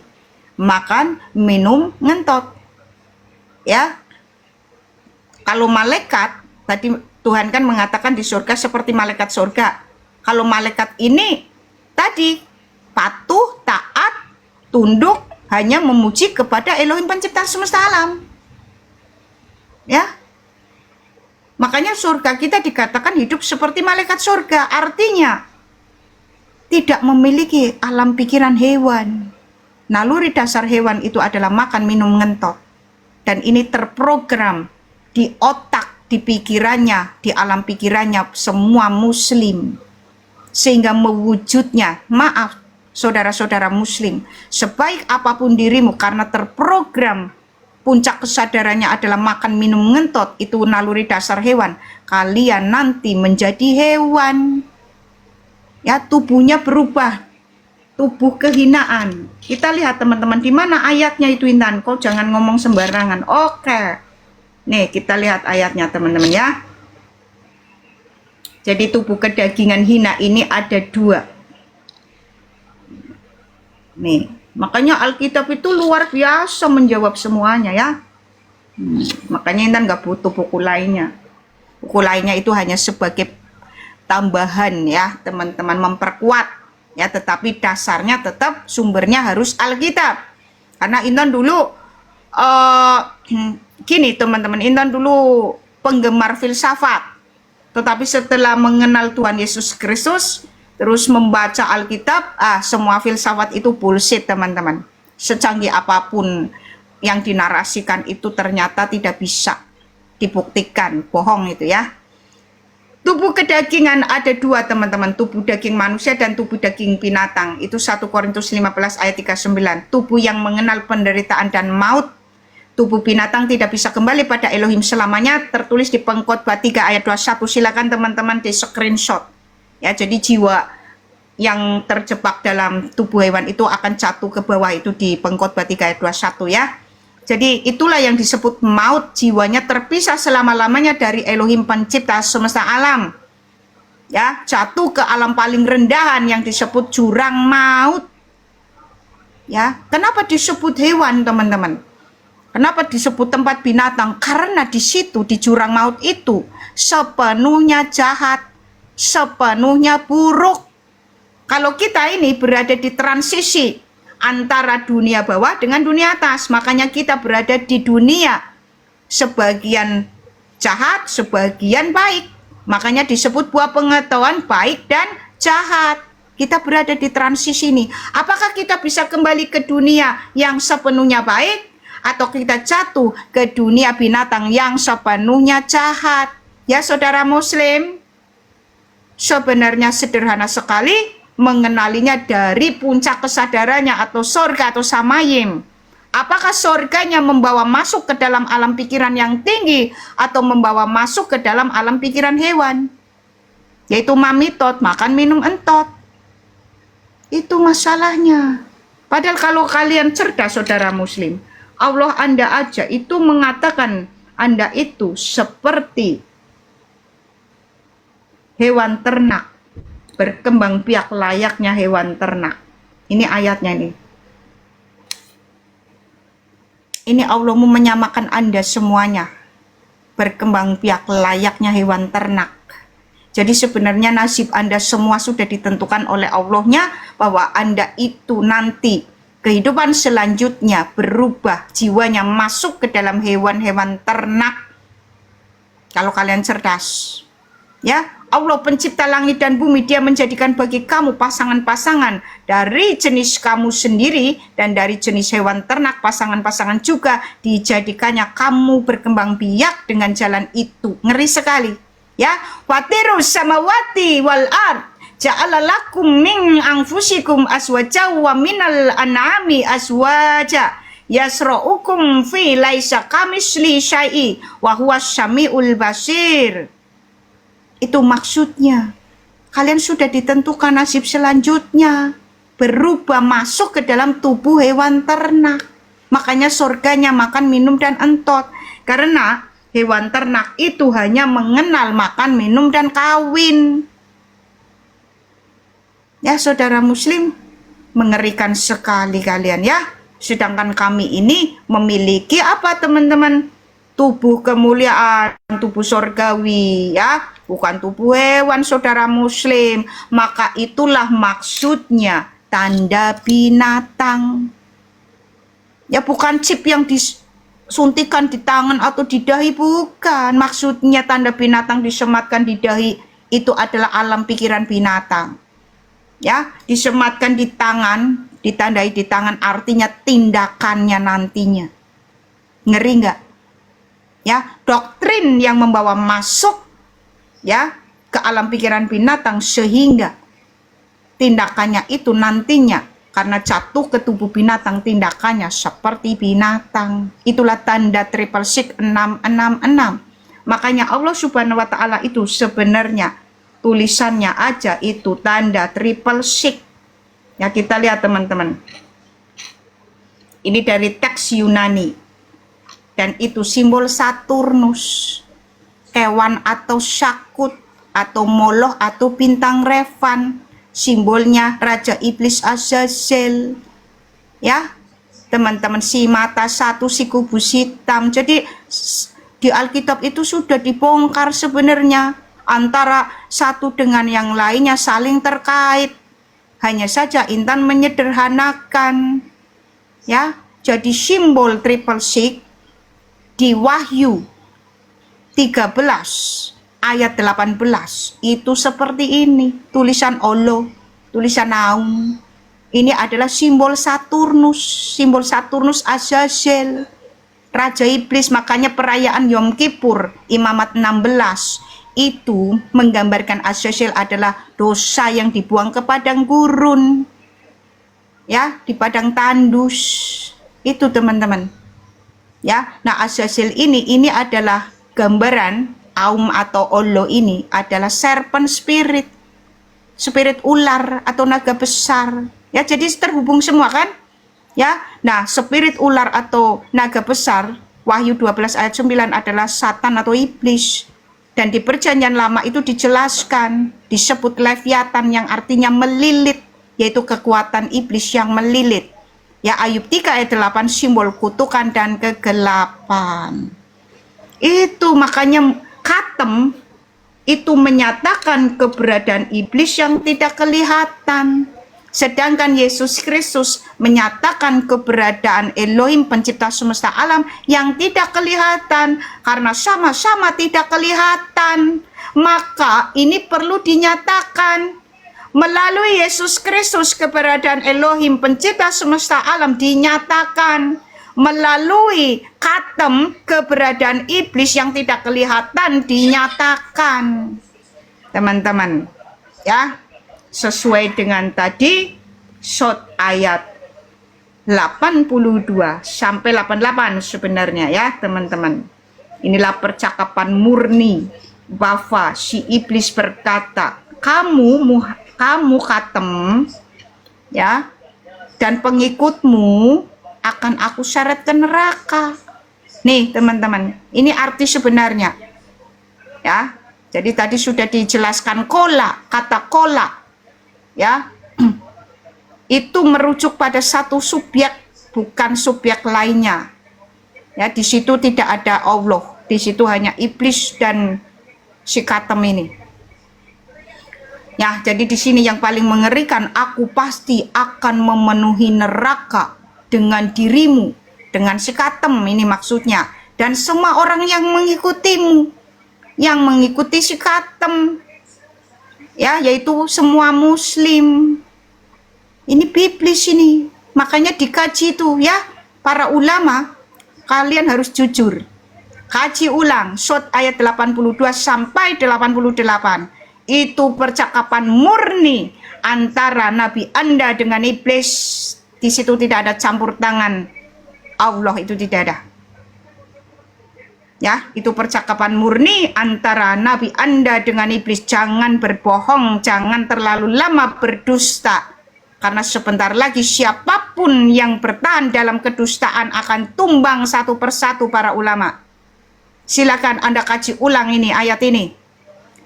S1: makan minum ngentot. Ya, kalau malaikat tadi Tuhan kan mengatakan di surga seperti malaikat surga. Kalau malaikat ini tadi patuh, taat, tunduk, hanya memuji kepada Elohim pencipta semesta alam. Ya, makanya surga kita dikatakan hidup seperti malaikat surga. Artinya tidak memiliki alam pikiran hewan. Naluri dasar hewan itu adalah makan, minum, ngentot. Dan ini terprogram di otak, di pikirannya, di alam pikirannya semua muslim. Sehingga mewujudnya, maaf saudara-saudara muslim, sebaik apapun dirimu karena terprogram puncak kesadarannya adalah makan minum ngentot, itu naluri dasar hewan, kalian nanti menjadi hewan. Ya, tubuhnya berubah, tubuh kehinaan. Kita lihat teman-teman di mana ayatnya itu Intan. Kau jangan ngomong sembarangan. Oke. Nih, kita lihat ayatnya teman-teman ya. Jadi tubuh kedagingan hina ini ada 2. Nih, makanya Alkitab itu luar biasa menjawab semuanya ya. Makanya Intan nggak butuh buku lainnya. Buku lainnya itu hanya sebagai tambahan ya teman-teman, memperkuat ya, tetapi dasarnya tetap sumbernya harus Alkitab. Karena Intan dulu gini teman-teman, Intan dulu penggemar filsafat, tetapi setelah mengenal Tuhan Yesus Kristus terus membaca Alkitab, semua filsafat itu bullshit teman-teman. Secanggih apapun yang dinarasikan itu ternyata tidak bisa dibuktikan, bohong itu ya. Tubuh tubuh kedagingan ada dua teman-teman, tubuh daging manusia dan tubuh daging binatang. Itu 1 Korintus 15 ayat 39. Tubuh yang mengenal penderitaan dan maut. Tubuh binatang tidak bisa kembali pada Elohim selamanya, tertulis di Pengkhotbah 3 ayat 21. Silakan teman-teman di screenshot. Ya, jadi jiwa yang terjebak dalam tubuh hewan itu akan jatuh ke bawah, itu di Pengkhotbah 3 ayat 21 ya. Jadi itulah yang disebut maut, jiwanya terpisah selama-lamanya dari Elohim pencipta semesta alam. Ya, jatuh ke alam paling rendahan yang disebut jurang maut. Ya, kenapa disebut hewan, teman-teman? Kenapa disebut tempat binatang? Karena di situ, di jurang maut itu sepenuhnya jahat, sepenuhnya buruk. Kalau kita ini berada di transisi antara dunia bawah dengan dunia atas, makanya kita berada di dunia sebagian jahat, sebagian baik. Makanya disebut buah pengetahuan baik dan jahat. Kita berada di transisi ini. Apakah kita bisa kembali ke dunia yang sepenuhnya baik, atau kita jatuh ke dunia binatang yang sepenuhnya jahat? Ya, saudara muslim, sebenarnya sederhana sekali mengenalinya dari puncak kesadarannya atau sorga atau samayim. Apakah sorganya membawa masuk ke dalam alam pikiran yang tinggi atau membawa masuk ke dalam alam pikiran hewan? Yaitu mamitot, makan minum entot. Itu masalahnya. Padahal kalau kalian cerdas, saudara muslim, Allah Anda aja itu mengatakan Anda itu seperti hewan ternak, berkembang biak layaknya hewan ternak. Ini ayatnya nih. Ini Allah mau menyamakan Anda semuanya berkembang biak layaknya hewan ternak. Jadi sebenarnya nasib Anda semua sudah ditentukan oleh Allahnya, bahwa Anda itu nanti kehidupan selanjutnya berubah, jiwanya masuk ke dalam hewan-hewan ternak. Kalau kalian cerdas. Ya, Allah pencipta langit dan bumi, Dia menjadikan bagi kamu pasangan-pasangan dari jenis kamu sendiri dan dari jenis hewan ternak, pasangan-pasangan juga dijadikannya kamu berkembang biak dengan jalan itu. Ngeri sekali. Ya, watirus samawati wal ard ja'ala lakum min anfusikum aswaja wa minal an'ami aswaja yasra'ukum fi laisa kamisli syai'i wa huwas syami'ul basir. Itu maksudnya. Kalian sudah ditentukan nasib selanjutnya. Berubah masuk ke dalam tubuh hewan ternak. Makanya surganya makan, minum, dan entot. Karena hewan ternak itu hanya mengenal makan, minum, dan kawin. Ya, saudara muslim, mengerikan sekali kalian ya. Sedangkan kami ini memiliki apa, teman-teman? Tubuh kemuliaan, tubuh sorgawi ya, bukan tubuh hewan, saudara muslim. Maka itulah maksudnya tanda binatang. Ya, bukan chip yang disuntikan di tangan atau di dahi, bukan. Maksudnya tanda binatang disematkan di dahi itu adalah alam pikiran binatang. Ya, disematkan di tangan, ditandai di tangan, artinya tindakannya nantinya. Ngeri nggak? Ya, doktrin yang membawa masuk ya ke alam pikiran binatang sehingga tindakannya itu nantinya karena jatuh ke tubuh binatang, tindakannya seperti binatang. Itulah tanda 666. Makanya Allah Subhanahu wa taala itu sebenarnya tulisannya aja itu tanda 666. Ya, kita lihat teman-teman. Ini dari teks Yunani. Dan itu simbol Saturnus, hewan atau Syakut, atau Moloch, atau bintang Revan. Simbolnya Raja Iblis Azazel. Ya, teman-teman, si mata satu, si kubus hitam. Jadi di Alkitab itu sudah dibongkar sebenarnya. Antara satu dengan yang lainnya saling terkait. Hanya saja Intan menyederhanakan. Ya, jadi simbol 666 di Wahyu 13 ayat 18 itu seperti ini, tulisan Olo, tulisan Naum. Ini adalah simbol Saturnus Azazel, Raja Iblis. Makanya perayaan Yom Kippur, Imamat 16 itu menggambarkan Azazel adalah dosa yang dibuang ke padang gurun, ya, di padang tandus. Itu teman-teman, ya. Nah, Azazel ini adalah gambaran Aum atau Olo ini adalah serpent spirit, spirit ular atau naga besar, ya. Jadi terhubung semua kan, ya. Nah, spirit ular atau naga besar, Wahyu 12 ayat 9 adalah Satan atau iblis. Dan di perjanjian lama itu dijelaskan, disebut Leviathan yang artinya melilit, yaitu kekuatan iblis yang melilit. Ya, Ayub 3 ayat 8 simbol kutukan dan kegelapan. Itu makanya Khatam itu menyatakan keberadaan iblis yang tidak kelihatan. Sedangkan Yesus Kristus menyatakan keberadaan Elohim pencipta semesta alam yang tidak kelihatan. Karena sama-sama tidak kelihatan, maka ini perlu dinyatakan. Melalui Yesus Kristus keberadaan Elohim pencipta semesta alam dinyatakan. Melalui Khatam keberadaan iblis yang tidak kelihatan dinyatakan. Teman-teman, ya. Sesuai dengan tadi short ayat 82 sampai 88 sebenarnya, ya teman-teman. Inilah percakapan murni bahwa si iblis berkata, kamu Khatam, ya, dan pengikutmu akan aku seret ke neraka. Nih teman-teman, ini arti sebenarnya, ya. Jadi tadi sudah dijelaskan kata kola, ya, itu merujuk pada satu subjek, bukan subjek lainnya. Ya, di situ tidak ada Allah, di situ hanya iblis dan si Khatam ini. Ya, jadi di sini yang paling mengerikan, aku pasti akan memenuhi neraka dengan dirimu, dengan si Khatam ini maksudnya, dan semua orang yang mengikutimu, yang mengikuti si Khatam. Ya, yaitu semua muslim. Ini biblis ini. Makanya dikaji itu, ya, para ulama, kalian harus jujur. Kaji ulang short ayat 82 sampai 88. Itu percakapan murni antara Nabi Anda dengan iblis. Di situ tidak ada campur tangan Allah, itu tidak ada. Ya, itu percakapan murni antara Nabi Anda dengan iblis. Jangan berbohong, jangan terlalu lama berdusta. Karena sebentar lagi siapapun yang bertahan dalam kedustaan akan tumbang satu persatu para ulama. Silakan Anda kaji ulang ini, ayat ini.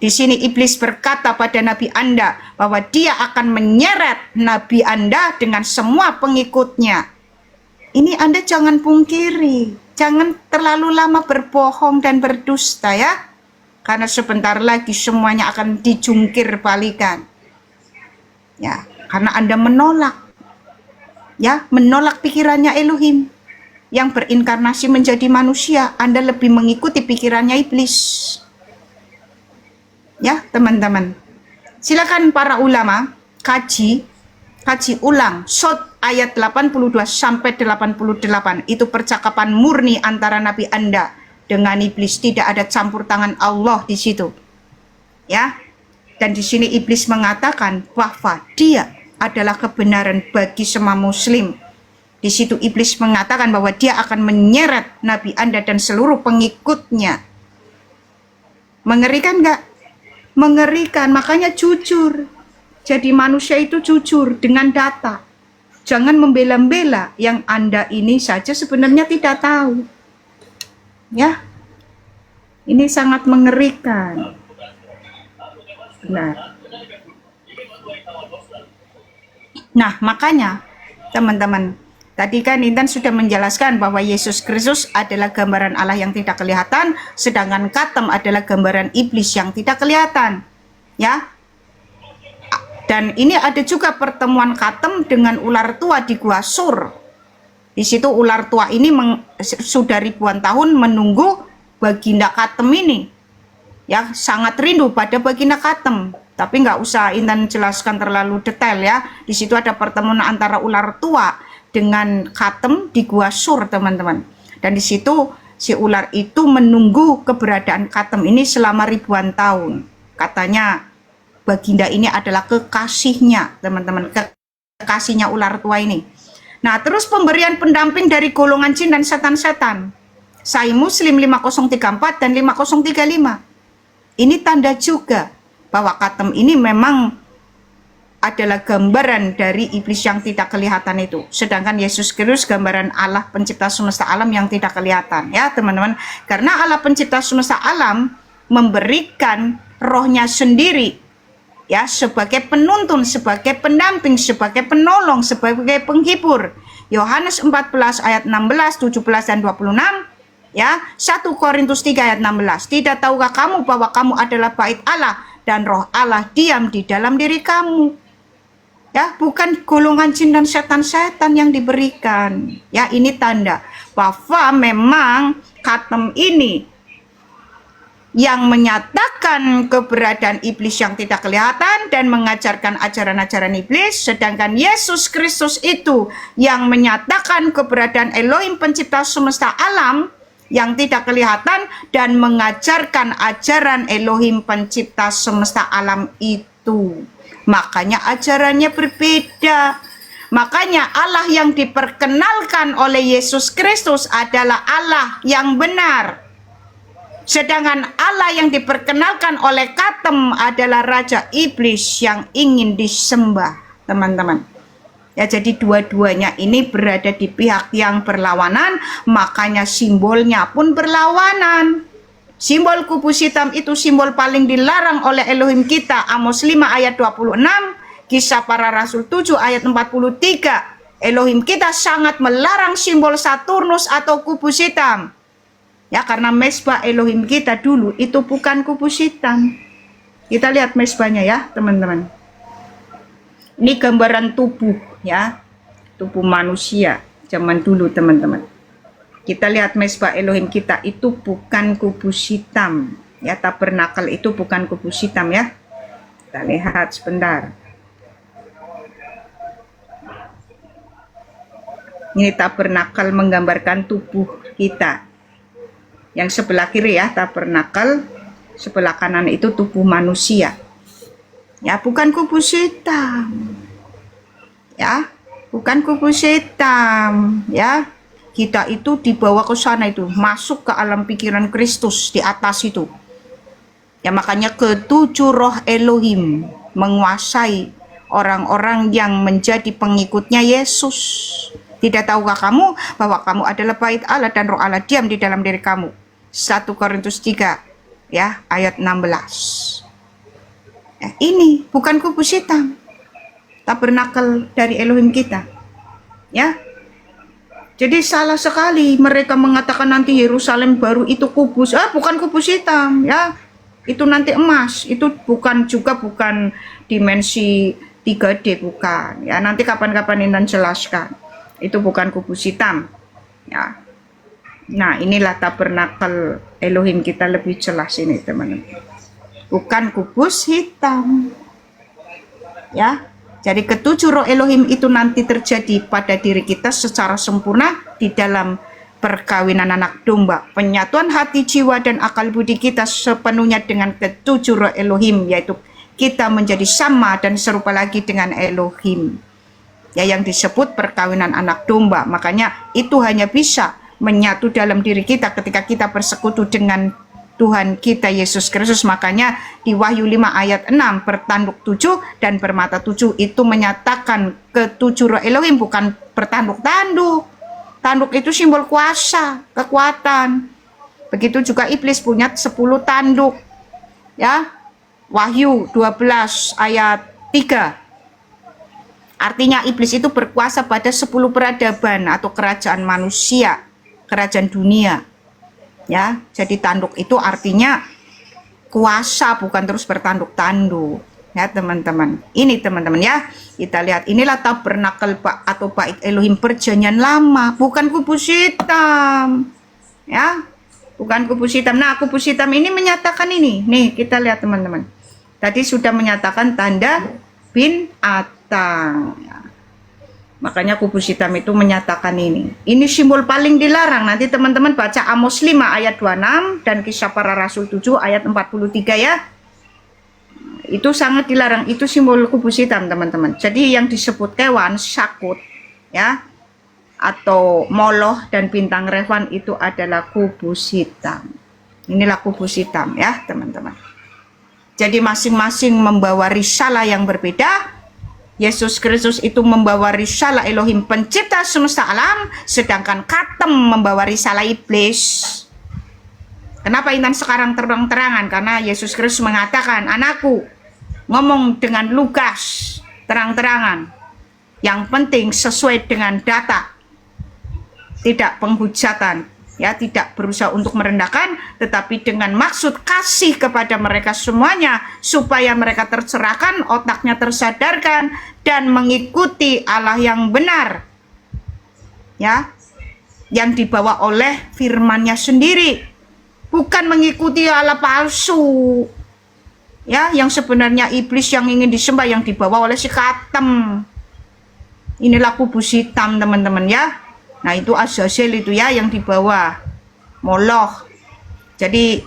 S1: Di sini iblis berkata pada Nabi Anda bahwa dia akan menyeret Nabi Anda dengan semua pengikutnya. Ini Anda jangan pungkiri. Jangan terlalu lama berbohong dan berdusta, ya. Karena sebentar lagi semuanya akan dijungkir balikan. Ya, karena Anda menolak. Ya, menolak pikirannya Elohim yang berinkarnasi menjadi manusia. Anda lebih mengikuti pikirannya iblis. Ya, teman-teman. Silakan para ulama kaji ulang short ayat 82 sampai 88. Itu percakapan murni antara Nabi Anda dengan iblis, tidak ada campur tangan Allah di situ. Ya. Dan di sini iblis mengatakan bahwa dia adalah kebenaran bagi semua muslim. Di situ iblis mengatakan bahwa dia akan menyeret Nabi Anda dan seluruh pengikutnya. Mengerikan enggak? Mengerikan, makanya jujur. Jadi manusia itu jujur dengan data. Jangan membela-bela yang Anda ini saja sebenarnya tidak tahu. Ya. Ini sangat mengerikan. Benar. Nah, makanya teman-teman, tadi kan Intan sudah menjelaskan bahwa Yesus Kristus adalah gambaran Allah yang tidak kelihatan, sedangkan Khatam adalah gambaran iblis yang tidak kelihatan. Ya. Dan ini ada juga pertemuan Khatam dengan ular tua di Gua Sur. Di situ ular tua ini sudah ribuan tahun menunggu baginda Khatam ini. Ya, sangat rindu pada baginda Khatam. Tapi nggak usah Intan jelaskan terlalu detail, ya. Di situ ada pertemuan antara ular tua dengan Khatam di Gua Sur, teman-teman. Dan di situ si ular itu menunggu keberadaan Katem ini selama ribuan tahun. Katanya Baginda ini adalah kekasihnya, teman-teman, kekasihnya ular tua ini. Nah, terus pemberian pendamping dari golongan jin dan setan-setan. Sahih Muslim 5034 dan 5035. Ini tanda juga bahwa Katem ini memang adalah gambaran dari iblis yang tidak kelihatan itu. Sedangkan Yesus Kristus gambaran Allah pencipta semesta alam yang tidak kelihatan. Ya teman-teman, karena Allah pencipta semesta alam memberikan rohnya sendiri, ya, sebagai penuntun, sebagai pendamping, sebagai penolong, sebagai penghibur. Yohanes 14 ayat 16, 17 dan 26, ya. 1 Korintus 3 ayat 16. Tidak tahukah kamu bahwa kamu adalah bait Allah dan roh Allah diam di dalam diri kamu? Ya, bukan golongan jin dan setan-setan yang diberikan. Ya, ini tanda bahwa memang Katem ini yang menyatakan keberadaan iblis yang tidak kelihatan dan mengajarkan ajaran-ajaran iblis, sedangkan Yesus Kristus itu yang menyatakan keberadaan Elohim pencipta semesta alam yang tidak kelihatan dan mengajarkan ajaran Elohim pencipta semesta alam itu. Makanya ajarannya berbeda. Makanya Allah yang diperkenalkan oleh Yesus Kristus adalah Allah yang benar. Sedangkan Allah yang diperkenalkan oleh Katem adalah Raja Iblis yang ingin disembah, teman-teman. Ya, jadi dua-duanya ini berada di pihak yang berlawanan, makanya simbolnya pun berlawanan. Simbol kubus hitam itu simbol paling dilarang oleh Elohim kita. Amos 5 ayat 26, Kisah Para Rasul 7 ayat 43. Elohim kita sangat melarang simbol Saturnus atau kubus hitam. Ya, karena mesbah Elohim kita dulu itu bukan kubus hitam. Kita lihat mesbahnya ya, teman-teman. Ini gambaran tubuh ya. Tubuh manusia zaman dulu, teman-teman. Kita lihat mesbah Elohim kita itu bukan kubus hitam. Ya, tabernakel itu bukan kubus hitam ya. Kita lihat sebentar. Ini tabernakel menggambarkan tubuh kita. Yang sebelah kiri ya tabernakel, sebelah kanan itu tubuh manusia. Ya, bukan kubus hitam. Ya, bukan kubus hitam ya. Kita itu dibawa ke sana itu, masuk ke alam pikiran Kristus di atas itu. Ya, makanya ketujuh roh Elohim menguasai orang-orang yang menjadi pengikutnya Yesus. Tidak tahukah kamu bahwa kamu adalah bait Allah dan roh Allah diam di dalam diri kamu? 1 Korintus 3 ya ayat 16. Ya, ini bukan kubus hitam. Tabernakel dari Elohim kita. Ya. Jadi salah sekali mereka mengatakan nanti Yerusalem baru itu kubus. Bukan kubus hitam ya. Itu nanti emas. Itu bukan dimensi 3D, bukan. Ya, nanti kapan-kapan Intan jelaskan. Itu bukan kubus hitam. Ya. Nah, inilah tabernakel Elohim kita lebih jelas ini, teman-teman. Bukan kubus hitam. Ya. Jadi ketujuh roh Elohim itu nanti terjadi pada diri kita secara sempurna di dalam perkawinan anak domba. Penyatuan hati, jiwa, dan akal budi kita sepenuhnya dengan ketujuh roh Elohim, yaitu kita menjadi sama dan serupa lagi dengan Elohim. Ya, yang disebut perkawinan anak domba. Makanya itu hanya bisa menyatu dalam diri kita ketika kita bersekutu dengan Tuhan kita Yesus Kristus. Makanya di Wahyu 5 ayat 6 bertanduk 7 dan bermata 7 itu menyatakan ketujuh roh Elohim, bukan bertanduk-tanduk. Tanduk itu simbol kuasa, kekuatan. Begitu juga iblis punya 10 tanduk. Ya. Wahyu 12 ayat 3. Artinya iblis itu berkuasa pada 10 peradaban atau kerajaan manusia, kerajaan dunia. Ya, jadi tanduk itu artinya kuasa, bukan terus bertanduk-tanduk. Ya, teman-teman. Ini teman-teman ya. Kita lihat inilah tabernakel atau bait Elohim perjanjian lama, bukan kubus hitam. Ya. Bukan kubus hitam. Nah, kubus hitam ini menyatakan ini. Nih, kita lihat teman-teman. Tadi sudah menyatakan tanda binatang. Ya. Makanya kubus hitam itu menyatakan ini. Ini simbol paling dilarang. Nanti teman-teman baca Amos 5 ayat 26 dan Kisah Para Rasul 7 ayat 43 ya. Itu sangat dilarang. Itu simbol kubus hitam teman-teman. Jadi yang disebut kewan, Sakut ya, atau Moloh dan bintang Revan itu adalah kubus hitam. Inilah kubus hitam ya teman-teman. Jadi masing-masing membawa risalah yang berbeda. Yesus Kristus itu membawa risalah Elohim pencipta semesta alam, sedangkan Katem membawa risalah iblis. Kenapa Intan sekarang terang-terangan? Karena Yesus Kristus mengatakan, anakku, ngomong dengan Lukas terang-terangan. Yang penting sesuai dengan data, tidak penghujatan. Ya, tidak berusaha untuk merendahkan, tetapi dengan maksud kasih kepada mereka semuanya, supaya mereka tercerahkan, otaknya tersadarkan, dan mengikuti Allah yang benar. Ya, yang dibawa oleh firman-Nya sendiri, bukan mengikuti Allah palsu. Ya, yang sebenarnya iblis yang ingin disembah, yang dibawa oleh si Katem. Inilah kubus hitam teman-teman ya. Nah itu Azazel itu ya yang dibawa Moloh. Jadi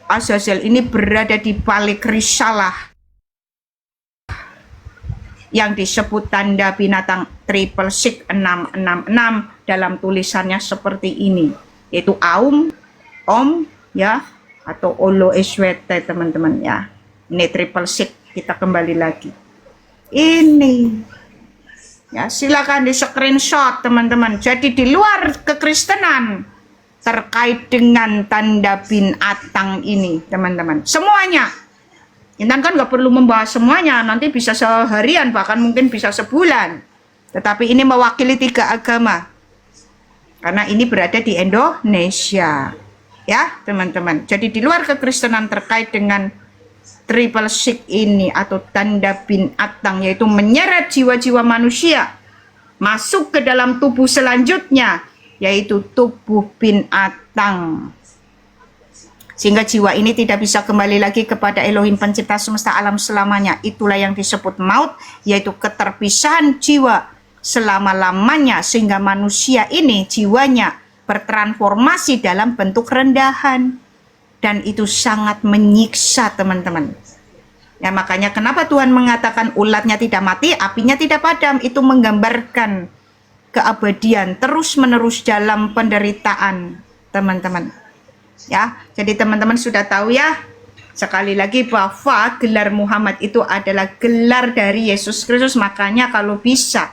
S1: Azazel ini berada di balik risalah yang disebut tanda binatang triple six 666 dalam tulisannya seperti ini, yaitu Aum, Om ya, atau Olo Eswete teman-teman ya. Ini triple six, kita kembali lagi. Ini ya, silakan di screenshot teman-teman. Jadi di luar kekristenan terkait dengan tanda binatang ini teman-teman, semuanya. Intan kan nggak perlu membahas semuanya, nanti bisa seharian bahkan mungkin bisa sebulan. Tetapi ini mewakili 3 agama, karena ini berada di Indonesia ya teman-teman. Jadi di luar kekristenan terkait dengan triple six ini atau tanda binatang, yaitu menyeret jiwa-jiwa manusia masuk ke dalam tubuh selanjutnya, yaitu tubuh binatang, sehingga jiwa ini tidak bisa kembali lagi kepada Elohim pencipta semesta alam selamanya. Itulah yang disebut maut, yaitu keterpisahan jiwa selama-lamanya, sehingga manusia ini jiwanya bertransformasi dalam bentuk rendahan. Dan itu sangat menyiksa teman-teman. Ya makanya kenapa Tuhan mengatakan ulatnya tidak mati, apinya tidak padam. Itu menggambarkan keabadian terus-menerus dalam penderitaan teman-teman. Ya, jadi teman-teman sudah tahu ya. Sekali lagi bahwa gelar Muhammad itu adalah gelar dari Yesus Kristus. Makanya kalau bisa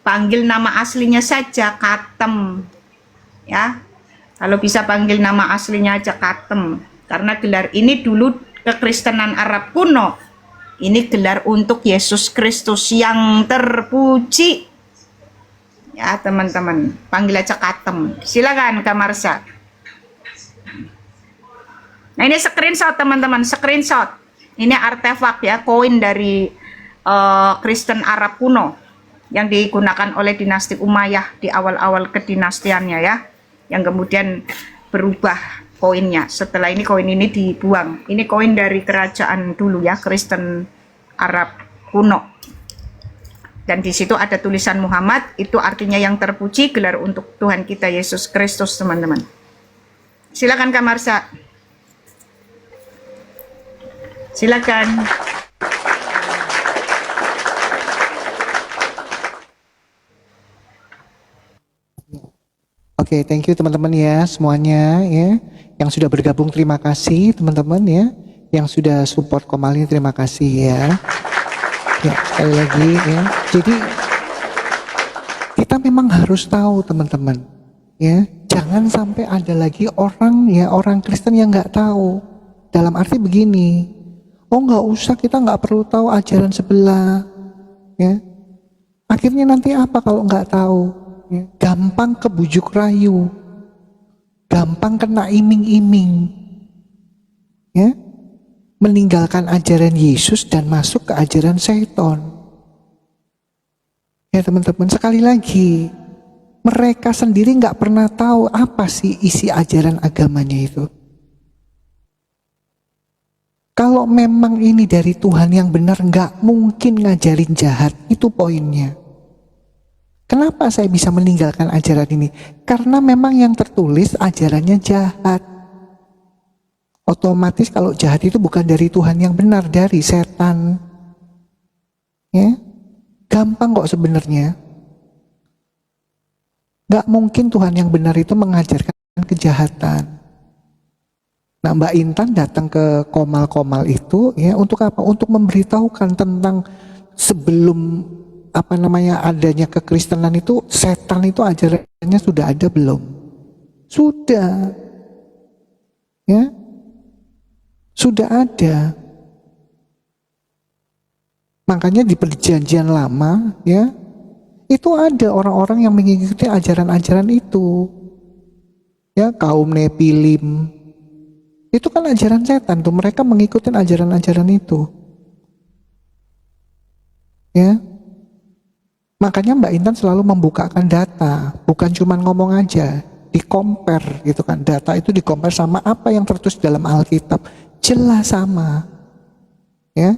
S1: panggil nama aslinya saja Katem. Ya. Kalau bisa panggil nama aslinya aja Katem. Karena gelar ini dulu kekristenan Arab kuno. Ini gelar untuk Yesus Kristus yang terpuji. Ya teman-teman, panggil aja Katem. Silakan Kak Marsha. Nah ini screenshot teman-teman, screenshot. Ini artefak ya, koin dari Kristen Arab kuno. Yang digunakan oleh dinasti Umayyah di awal-awal kedinastiannya ya. Yang kemudian berubah koinnya. Setelah ini koin ini dibuang. Ini koin dari kerajaan dulu ya, Kristen Arab kuno. Dan di situ ada tulisan Muhammad, itu artinya yang terpuji, gelar untuk Tuhan kita Yesus Kristus teman-teman. Silakan Kak Marsha. Silakan.
S2: Oke, thank you teman-teman ya semuanya ya. Yang sudah bergabung terima kasih teman-teman ya. Yang sudah support Komali terima kasih ya. Ya, sekali lagi ya. Jadi kita memang harus tahu teman-teman ya. Jangan sampai ada lagi orang Kristen yang nggak tahu. Dalam arti begini, oh nggak usah, kita nggak perlu tahu ajaran sebelah ya. Akhirnya nanti apa kalau nggak tahu? Ya, gampang kebujuk rayu, gampang kena iming-iming, ya, meninggalkan ajaran Yesus dan masuk ke ajaran setan. Ya teman-teman, sekali lagi, mereka sendiri nggak pernah tahu apa sih isi ajaran agamanya itu. Kalau memang ini dari Tuhan yang benar, nggak mungkin ngajarin jahat, itu poinnya. Kenapa saya bisa meninggalkan ajaran ini? Karena memang yang tertulis ajarannya jahat. Otomatis kalau jahat itu bukan dari Tuhan yang benar, dari setan. Ya, gampang kok sebenarnya. Gak mungkin Tuhan yang benar itu mengajarkan kejahatan. Nah, Mbak Intan datang ke Komal-Komal itu ya untuk apa? Untuk memberitahukan tentang sebelum adanya kekristenan itu, setan itu ajarannya sudah ada belum? Sudah. Ya. Sudah ada. Makanya di perjanjian lama ya, itu ada orang-orang yang mengikuti ajaran-ajaran itu. Ya, kaum Nepilim. Itu kan ajaran setan tuh, mereka mengikuti ajaran-ajaran itu. Ya. Makanya Mbak Intan selalu membukakan data, bukan cuma ngomong aja, di-compare gitu kan. Data itu di-compare sama apa yang tertulis dalam Alkitab, jelas sama. Ya.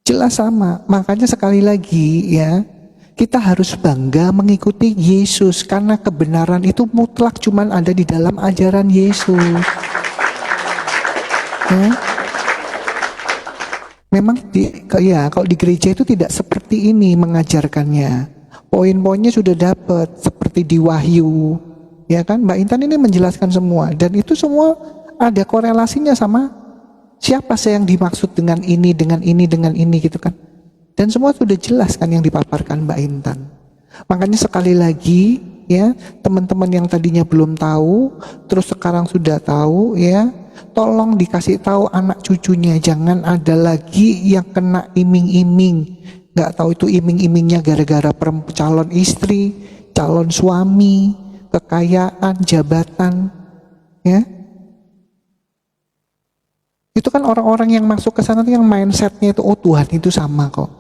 S2: Jelas sama. Makanya sekali lagi ya, kita harus bangga mengikuti Yesus karena kebenaran itu mutlak cuman ada di dalam ajaran Yesus. Ya. Memang kalau di gereja itu tidak seperti ini mengajarkannya. Poin-poinnya sudah dapat seperti di Wahyu, ya kan? Mbak Intan ini menjelaskan semua dan itu semua ada korelasinya sama siapa sih yang dimaksud dengan ini, dengan ini, dengan ini gitu kan? Dan semua sudah jelas kan yang dipaparkan Mbak Intan. Makanya sekali lagi ya, teman-teman yang tadinya belum tahu, terus sekarang sudah tahu ya. Tolong dikasih tahu anak cucunya, jangan ada lagi yang kena iming-iming. Gak tahu itu iming-imingnya gara-gara calon istri, calon suami, kekayaan, jabatan, ya. Itu kan orang-orang yang masuk ke sana tuh yang mindsetnya itu, oh Tuhan itu sama kok.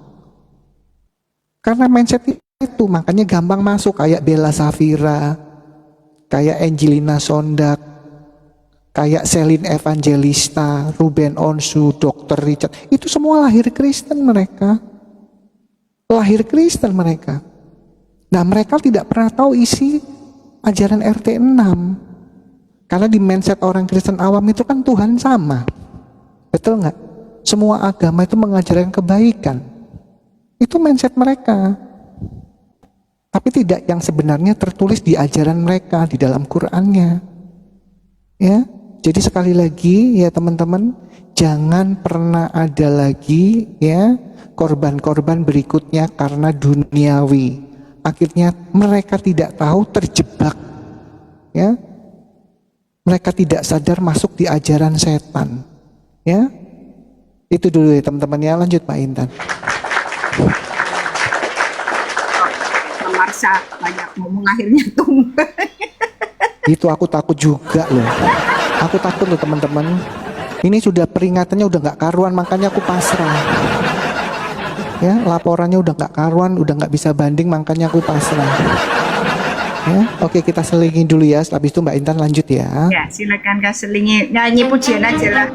S2: Karena mindset itu makanya gampang masuk kayak Bella Safira, kayak Angelina Sondak, kayak Celine Evangelista, Ruben Onsu, Dr. Richard. Itu semua lahir Kristen mereka. Lahir Kristen mereka. Nah, mereka tidak pernah tahu isi ajaran RT 6. Karena di mindset orang Kristen awam itu kan Tuhan sama. Betul nggak? Semua agama itu mengajarkan kebaikan. Itu mindset mereka. Tapi tidak yang sebenarnya tertulis di ajaran mereka, di dalam Qur'annya. Ya. Jadi sekali lagi ya teman-teman, jangan pernah ada lagi ya korban-korban berikutnya karena duniawi. Akhirnya mereka tidak tahu, terjebak ya. Mereka tidak sadar masuk di ajaran setan. Ya. Itu dulu ya teman-teman ya, lanjut Pak Intan.
S1: Marsa banyak ngomong akhirnya tumbang.
S2: Itu aku takut juga loh. Aku takut loh teman-teman. Ini sudah peringatannya udah nggak karuan, makanya aku pasrah. Ya, laporannya udah nggak karuan, udah nggak bisa banding, makanya aku pasrah. Ya, oke kita selingi dulu ya. Setelah itu Mbak Intan lanjut ya.
S1: Ya, silakan Kak selingi. Nyanyi pujian aja lah.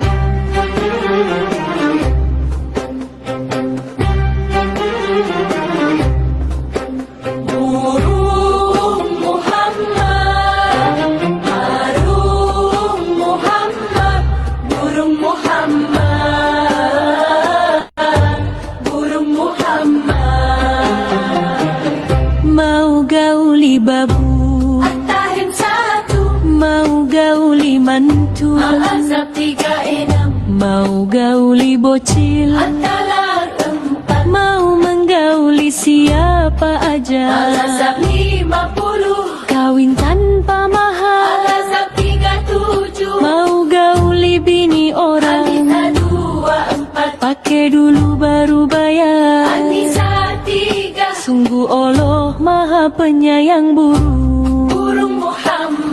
S3: Babu Atahin satu, mau gauli mantu Al-Azab 36, mau gauli bocil At-Talaq 4, mau menggauli siapa aja Al-Azab 50, kawin tanpa mahar Al-Azab 37, mau gauli bini orang Anisa 24, pakai dulu baru bayar Anisa 3, sungguh Allah Maha Penyayang burung Muhammad,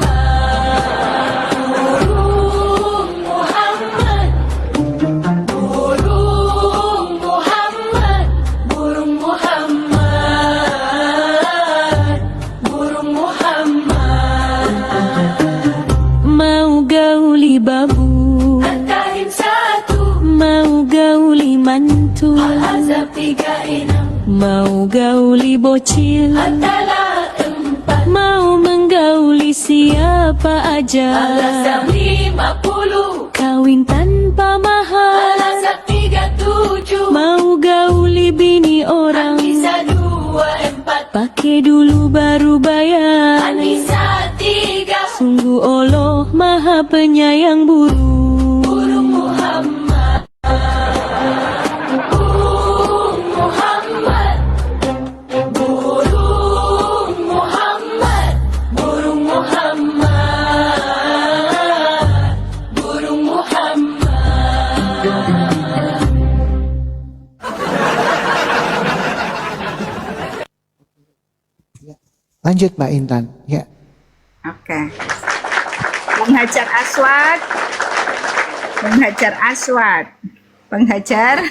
S3: burung Muhammad, burung Muhammad, burung Muhammad, burung Muhammad. Mau gauli babu, atahin satu, mau gauli mantul. Al-Azhar 36. Mau gauli bocil adalah 4. Mau menggauli siapa aja. Al-Azhar 50. Kawin tanpa mahal. Al-Azhar 37. Mau gauli bini orang. Anissa 24. Pakai dulu baru bayar. Anissa 3. Sungguh Allah maha penyayang burung. Burung Muhammad. Burung Muhammad. Burung Muhammad. Burung Muhammad. Burung Muhammad.
S2: Lanjut Mbak Intan. Ya.
S1: Oke. Penghajar Aswad. Penghajar Aswad. Penghajar.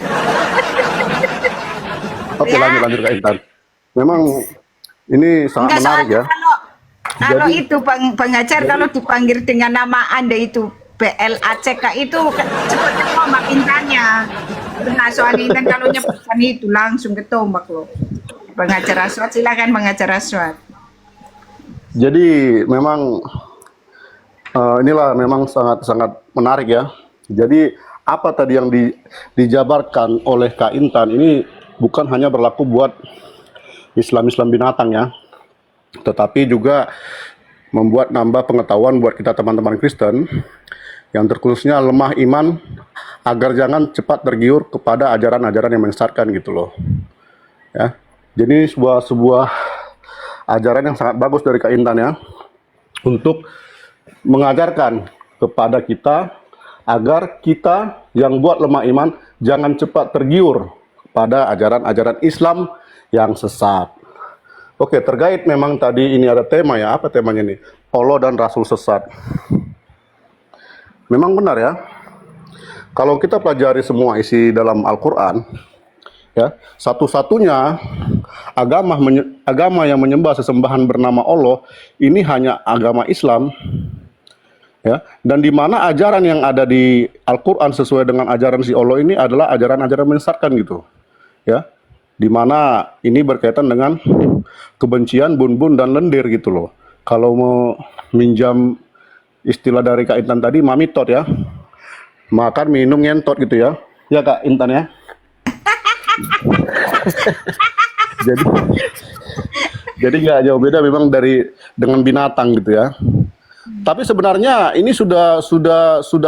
S4: Oke,
S1: Ya.
S4: lanjut Kak Intan. Memang ini sangat
S1: Enggak,
S4: menarik ya.
S1: Kalau
S4: Jadi-
S1: itu pengajar kalau dipanggil dengan nama Anda itu BLACK itu cepat ketombak Intannya. Nah, soal Intan kalau nyebutkan itu langsung ketombak loh. Pengajar Aswad, silakan pengajar Aswad.
S4: Jadi memang inilah memang sangat menarik ya. Jadi apa tadi yang dijabarkan oleh Kak Intan ini bukan hanya berlaku buat Islam binatang ya, tetapi juga membuat nambah pengetahuan buat kita teman-teman Kristen yang terkhususnya lemah iman agar jangan cepat tergiur kepada ajaran-ajaran yang menyesatkan gitu loh. Ya. Jadi sebuah ajaran yang sangat bagus dari Kak Intan ya, untuk mengajarkan kepada kita agar kita yang buat lemah iman jangan cepat tergiur pada ajaran-ajaran Islam yang sesat. Oke, terkait memang tadi ini ada tema ya, apa temanya nih? Allah dan Rasul sesat. Memang benar ya, kalau kita pelajari semua isi dalam Al-Quran, ya, satu-satunya agama yang menyembah sesembahan bernama Allah ini hanya agama Islam, ya, dan di mana ajaran yang ada di Al-Quran sesuai dengan ajaran si Allah ini adalah ajaran-ajaran menyesatkan gitu, ya, di mana ini berkaitan dengan kebencian, bun-bun dan lendir gitu loh. Kalau mau minjam istilah dari Kak Intan tadi, mami tot ya, makan minum ngentot gitu ya, ya Kak Intan ya. jadi nggak jauh beda memang dengan binatang gitu ya. Tapi sebenarnya ini sudah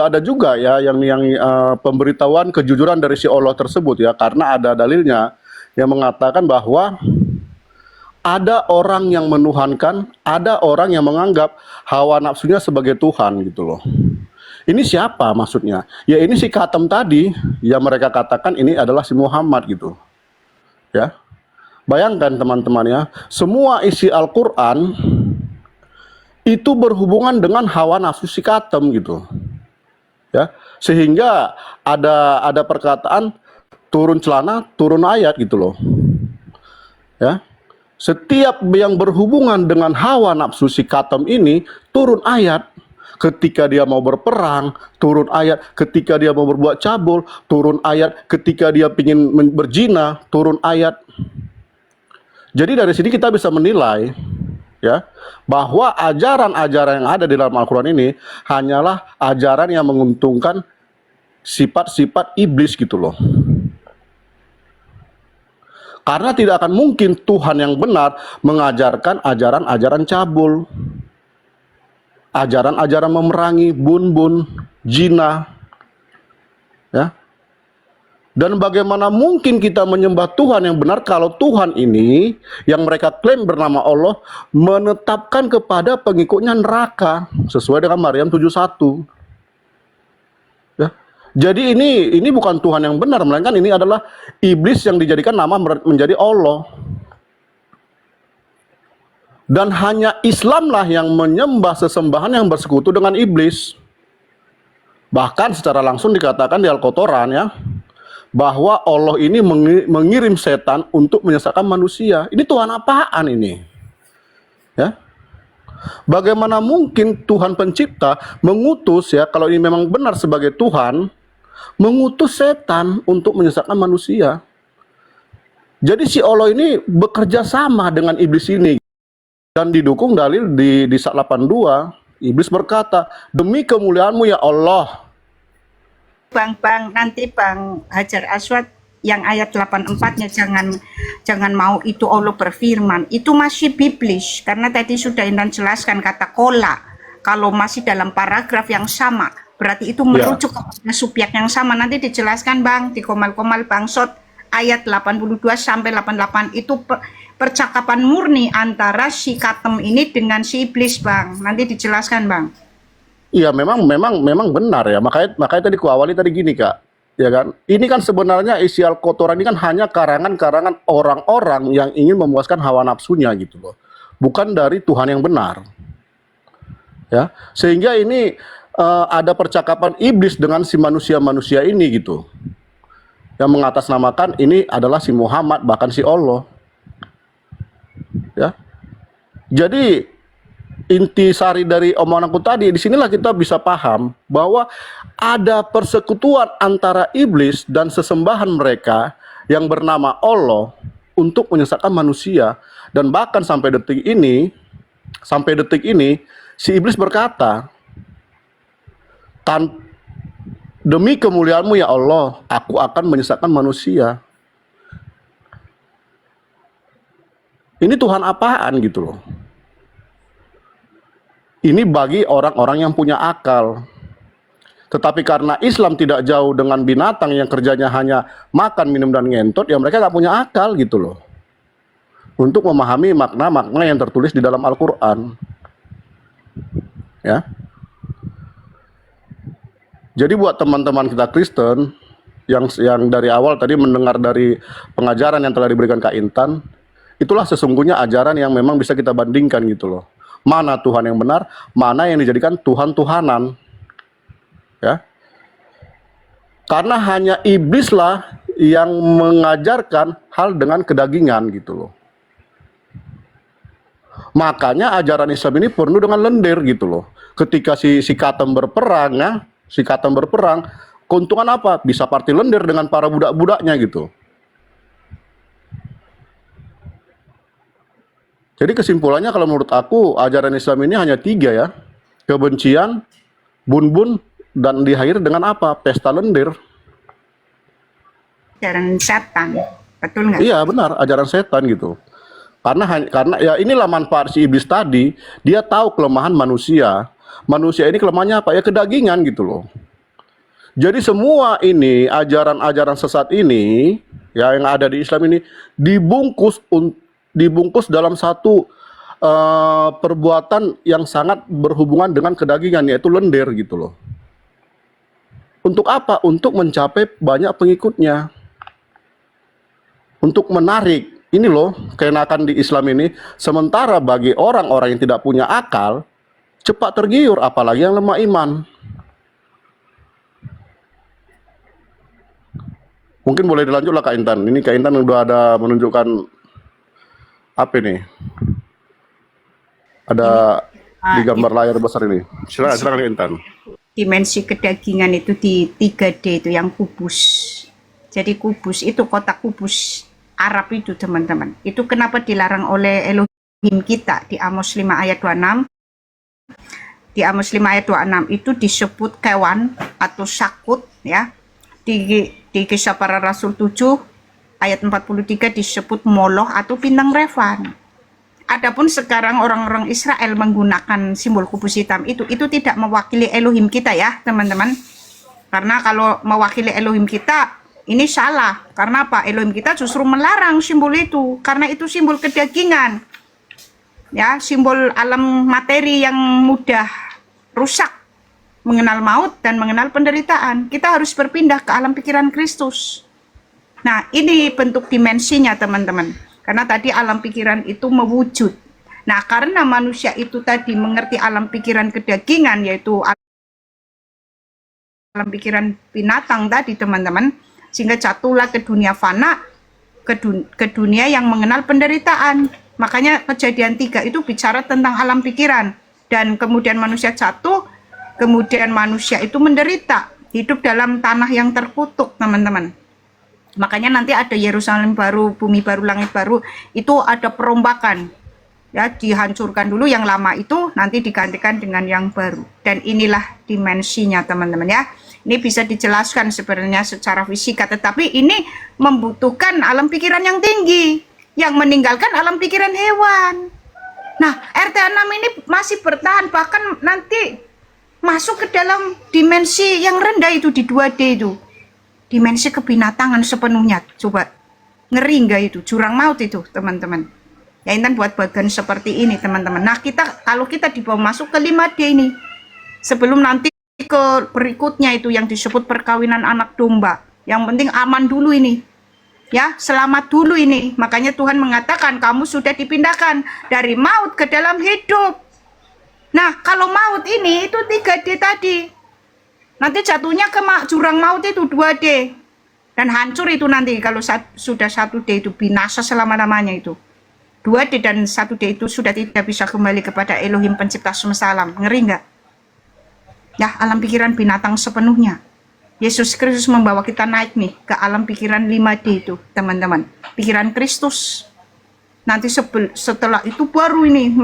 S4: ada juga ya yang pemberitahuan kejujuran dari si Allah tersebut ya, karena ada dalilnya yang mengatakan bahwa ada orang yang menuhankan, ada orang yang menganggap hawa nafsunya sebagai Tuhan gitu loh. Ini siapa maksudnya? Ya ini si Khatam tadi yang mereka katakan ini adalah si Muhammad gitu. Ya. Bayangkan teman-teman ya, semua isi Al-Qur'an itu berhubungan dengan hawa nafsu si Khatam gitu. Ya. Sehingga ada perkataan turun celana, turun ayat gitu loh. Ya. Setiap yang berhubungan dengan hawa nafsu si Khatam ini turun ayat. Ketika dia mau berperang, turun ayat. Ketika dia mau berbuat cabul, turun ayat. Ketika dia ingin berzina, turun ayat. Jadi dari sini kita bisa menilai ya, bahwa ajaran-ajaran yang ada di dalam Al-Quran ini hanyalah ajaran yang menguntungkan sifat-sifat iblis gitu loh. Karena tidak akan mungkin Tuhan yang benar mengajarkan ajaran-ajaran cabul, ajaran-ajaran memerangi, bun-bun, zina. Ya. Dan bagaimana mungkin kita menyembah Tuhan yang benar kalau Tuhan ini yang mereka klaim bernama Allah menetapkan kepada pengikutnya neraka sesuai dengan Maryam 71. Ya. Jadi ini bukan Tuhan yang benar, melainkan ini adalah iblis yang dijadikan nama menjadi Allah. Dan hanya Islamlah yang menyembah sesembahan yang bersekutu dengan iblis. Bahkan secara langsung dikatakan di Al-Qur'an ya, bahwa Allah ini mengirim setan untuk menyesatkan manusia. Ini Tuhan apaan ini? Ya. Bagaimana mungkin Tuhan pencipta mengutus ya, kalau ini memang benar sebagai Tuhan, mengutus setan untuk menyesatkan manusia. Jadi si Allah ini bekerja sama dengan iblis ini. Dan didukung dalil di Sat 82, iblis berkata, demi kemuliaanmu ya Allah.
S1: Bang, nanti Bang Hajar Aswad yang ayat 84-nya jangan mau itu Allah berfirman. Itu masih biblis karena tadi sudah Intan jelaskan kata kola. Kalau masih dalam paragraf yang sama, berarti itu merujuk kepada subjek yang sama. Nanti dijelaskan Bang di komal-komal Bangsot ayat 82 sampai 88 itu percakapan murni antara si Katem ini dengan si iblis Bang. Nanti dijelaskan Bang.
S4: Iya, memang benar ya. Makanya tadi ku awali tadi gini Kak, ya kan? Ini kan sebenarnya isi Al-Qur'an ini kan hanya karangan-karangan orang-orang yang ingin memuaskan hawa nafsunya gitu loh, bukan dari Tuhan yang benar. Ya, sehingga ini ada percakapan iblis dengan si manusia-manusia ini gitu, yang mengatasnamakan ini adalah si Muhammad bahkan si Allah. Ya, jadi inti sari dari omongan aku tadi, disinilah kita bisa paham bahwa ada persekutuan antara iblis dan sesembahan mereka yang bernama Allah untuk menyesatkan manusia. Dan bahkan sampai detik ini si iblis berkata, demi kemuliaanmu ya Allah, aku akan menyesatkan manusia. Ini Tuhan apaan gitu loh. Ini bagi orang-orang yang punya akal. Tetapi karena Islam tidak jauh dengan binatang yang kerjanya hanya makan, minum, dan ngentot, ya mereka nggak punya akal gitu loh, untuk memahami makna-makna yang tertulis di dalam Al-Quran. Ya. Jadi buat teman-teman kita Kristen yang dari awal tadi mendengar dari pengajaran yang telah diberikan Kak Intan, itulah sesungguhnya ajaran yang memang bisa kita bandingkan gitu loh. Mana Tuhan yang benar, mana yang dijadikan Tuhan-Tuhanan. Ya. Karena hanya iblislah yang mengajarkan hal dengan kedagingan gitu loh. Makanya ajaran Islam ini penuh dengan lendir gitu loh. Ketika si Katem berperang ya, keuntungan apa? Bisa party lendir dengan para budak-budaknya gitu. Jadi kesimpulannya kalau menurut aku ajaran Islam ini hanya 3 ya. Kebencian, bun-bun, dan diakhiri dengan apa? Pesta lendir.
S1: Ajaran setan, betul nggak?
S4: Iya benar, ajaran setan gitu. Karena ya inilah manfaat si iblis tadi. Dia tahu kelemahan manusia. Manusia ini kelemahannya apa? Ya kedagingan gitu loh. Jadi semua ini ajaran-ajaran sesat ini ya yang ada di Islam ini dibungkus dalam satu perbuatan yang sangat berhubungan dengan kedagingan, yaitu lendir gitu loh. Untuk apa? Untuk mencapai banyak pengikutnya, untuk menarik ini loh keenakan di Islam ini. Sementara bagi orang-orang yang tidak punya akal cepat tergiur, apalagi yang lemah iman. Mungkin boleh dilanjut lah Kak Intan. Ini Kak Intan udah ada menunjukkan apa ini? Ada di gambar layar besar ini. Silakan Intan.
S1: Dimensi kedagingan itu di 3D itu yang kubus. Jadi kubus itu kotak kubus Arab itu teman-teman. Itu kenapa dilarang oleh Elohim kita di Amos 5 ayat 26. Di Amos 5 ayat 26 itu disebut kewan atau sakut ya. Di Kisah Para Rasul 7 ayat 43 disebut moloh atau bintang revan. Adapun sekarang orang-orang Israel menggunakan simbol kubus hitam itu tidak mewakili Elohim kita ya teman-teman. Karena kalau mewakili Elohim kita ini salah. Karena apa? Elohim kita justru melarang simbol itu. Karena itu simbol kedagingan. Ya, simbol alam materi yang mudah rusak, mengenal maut dan mengenal penderitaan. Kita harus berpindah ke alam pikiran Kristus. Nah, ini bentuk dimensinya teman-teman. Karena tadi alam pikiran itu mewujud. Nah, karena manusia itu tadi mengerti alam pikiran kedagingan, yaitu alam pikiran binatang tadi teman-teman, sehingga jatuhlah ke dunia fana, ke dunia yang mengenal penderitaan. Makanya Kejadian 3 itu bicara tentang alam pikiran. Dan kemudian manusia jatuh, kemudian manusia itu menderita. hidup dalam tanah yang terkutuk, teman-teman. Makanya nanti ada Yerusalem baru, bumi baru, langit baru, itu ada perombakan. Ya, dihancurkan dulu yang lama itu, nanti digantikan dengan yang baru. Dan inilah dimensinya, teman-teman ya. Ini bisa dijelaskan sebenarnya secara fisika, tetapi ini membutuhkan alam pikiran yang tinggi, yang meninggalkan alam pikiran hewan. Nah, RT6 ini masih bertahan, bahkan nanti masuk ke dalam dimensi yang rendah itu, di 2D itu. Dimensi kebinatangan sepenuhnya. Coba, ngeri nggak itu? Jurang maut itu, teman-teman. Ya, Intan buat bagian seperti ini, teman-teman. Nah, kalau kita dibawa masuk ke 5D ini, sebelum nanti ke berikutnya itu yang disebut perkawinan anak domba. Yang penting aman dulu ini. Ya, selamat dulu ini. Makanya Tuhan mengatakan kamu sudah dipindahkan dari maut ke dalam hidup. Nah, kalau maut ini itu 3D tadi. Nanti jatuhnya ke jurang maut itu 2D. Dan hancur itu nanti kalau sudah 1D itu binasa selama-lamanya itu. 2D dan 1D itu sudah tidak bisa kembali kepada Elohim pencipta semesta alam. Ngeri nggak? Ya, alam pikiran binatang sepenuhnya. Yesus Kristus membawa kita naik nih ke alam pikiran 5D itu, teman-teman. Pikiran Kristus. Nanti setelah itu baru ini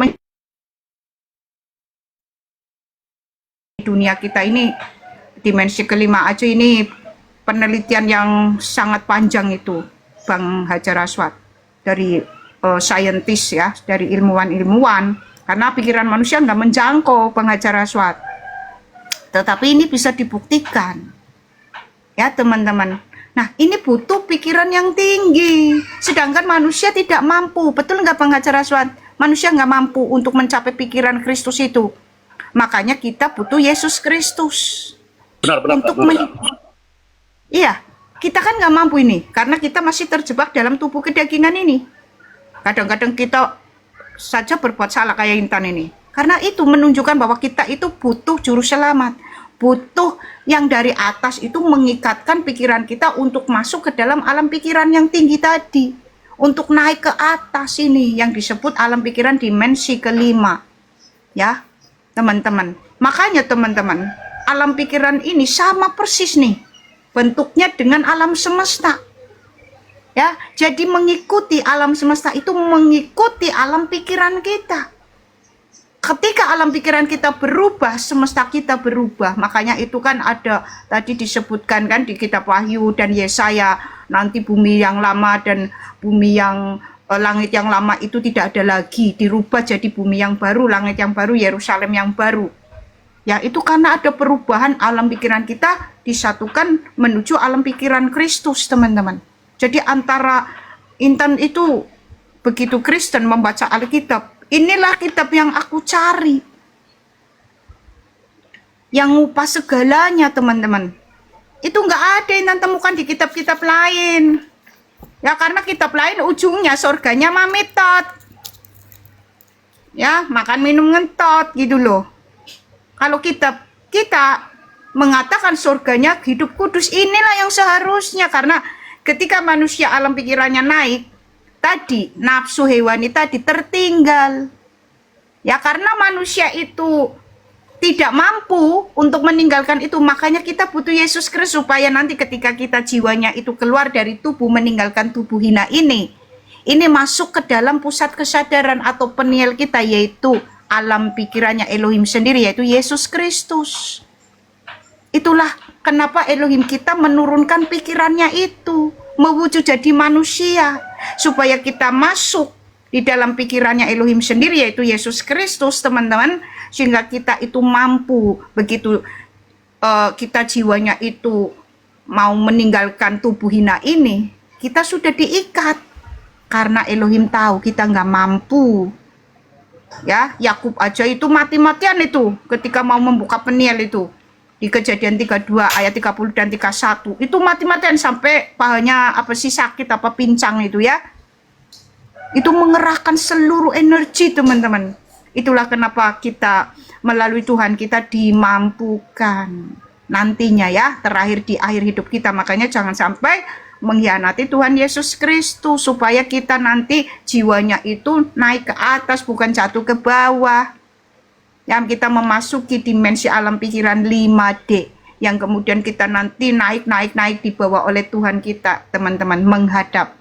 S1: dunia kita ini, dimensi kelima aja ini penelitian yang sangat panjang itu, Bang Hajar Aswad, dari saintis ya, dari ilmuwan-ilmuwan, karena pikiran manusia nggak menjangkau, Bang Hajar Aswad. Tetapi ini bisa dibuktikan ya, teman-teman. Nah, ini butuh pikiran yang tinggi, sedangkan manusia tidak mampu. Betul nggak, Bang Hajar Aswad? Manusia nggak mampu untuk mencapai pikiran Kristus itu. Makanya kita butuh Yesus Kristus.
S4: Benar.
S1: Iya, kita kan nggak mampu ini, karena kita masih terjebak dalam tubuh kedagingan ini. Kadang-kadang kita saja berbuat salah kayak Intan ini. Karena itu menunjukkan bahwa kita itu butuh juru selamat. Butuh yang dari atas itu mengikatkan pikiran kita untuk masuk ke dalam alam pikiran yang tinggi tadi. Untuk naik ke atas ini, yang disebut alam pikiran dimensi kelima. Ya, teman-teman. Makanya teman-teman, alam pikiran ini sama persis nih bentuknya dengan alam semesta. Ya, jadi mengikuti alam semesta itu mengikuti alam pikiran kita. Ketika alam pikiran kita berubah, semesta kita berubah. Makanya itu kan ada tadi disebutkan kan di kitab Wahyu dan Yesaya, nanti bumi yang lama dan bumi yang langit yang lama itu tidak ada lagi, dirubah jadi bumi yang baru, langit yang baru, Yerusalem yang baru. Ya, itu karena ada perubahan alam pikiran kita disatukan menuju alam pikiran Kristus, teman-teman. Jadi antara Intan itu begitu Kristen membaca Alkitab, inilah kitab yang aku cari. Yang ngupas segalanya, teman-teman. Itu nggak ada Intan temukan di kitab-kitab lain. Ya, karena kitab lain ujungnya surganya mamitot. Ya, makan minum ngentot gitu loh. Kalau kitab kita mengatakan surganya hidup kudus, inilah yang seharusnya. Karena ketika manusia alam pikirannya naik, tadi nafsu hewani tadi tertinggal. Ya, karena manusia itu tidak mampu untuk meninggalkan itu, makanya kita butuh Yesus Kristus supaya nanti ketika kita jiwanya itu keluar dari tubuh, meninggalkan tubuh hina ini masuk ke dalam pusat kesadaran atau peniel kita, yaitu alam pikirannya Elohim sendiri, yaitu Yesus Kristus. Itulah kenapa Elohim kita menurunkan pikirannya itu, mewujud jadi manusia, supaya kita masuk di dalam pikirannya Elohim sendiri, yaitu Yesus Kristus, teman-teman, sehingga kita itu mampu, begitu kita jiwanya itu mau meninggalkan tubuh hina ini, kita sudah diikat, karena Elohim tahu kita nggak mampu. Ya, Yakub aja itu mati-matian itu ketika mau membuka peniel itu. Di Kejadian 32 ayat 30 dan 31 itu mati-matian sampai pahanya sakit pincang itu ya. Itu mengerahkan seluruh energi, teman-teman. Itulah kenapa kita melalui Tuhan kita dimampukan nantinya ya, terakhir di akhir hidup kita. Makanya jangan sampai mengkhianati Tuhan Yesus Kristus, supaya kita nanti jiwanya itu naik ke atas, bukan jatuh ke bawah. Yang kita memasuki dimensi alam pikiran 5D, yang kemudian kita nanti naik dibawa oleh Tuhan kita, teman-teman, menghadap,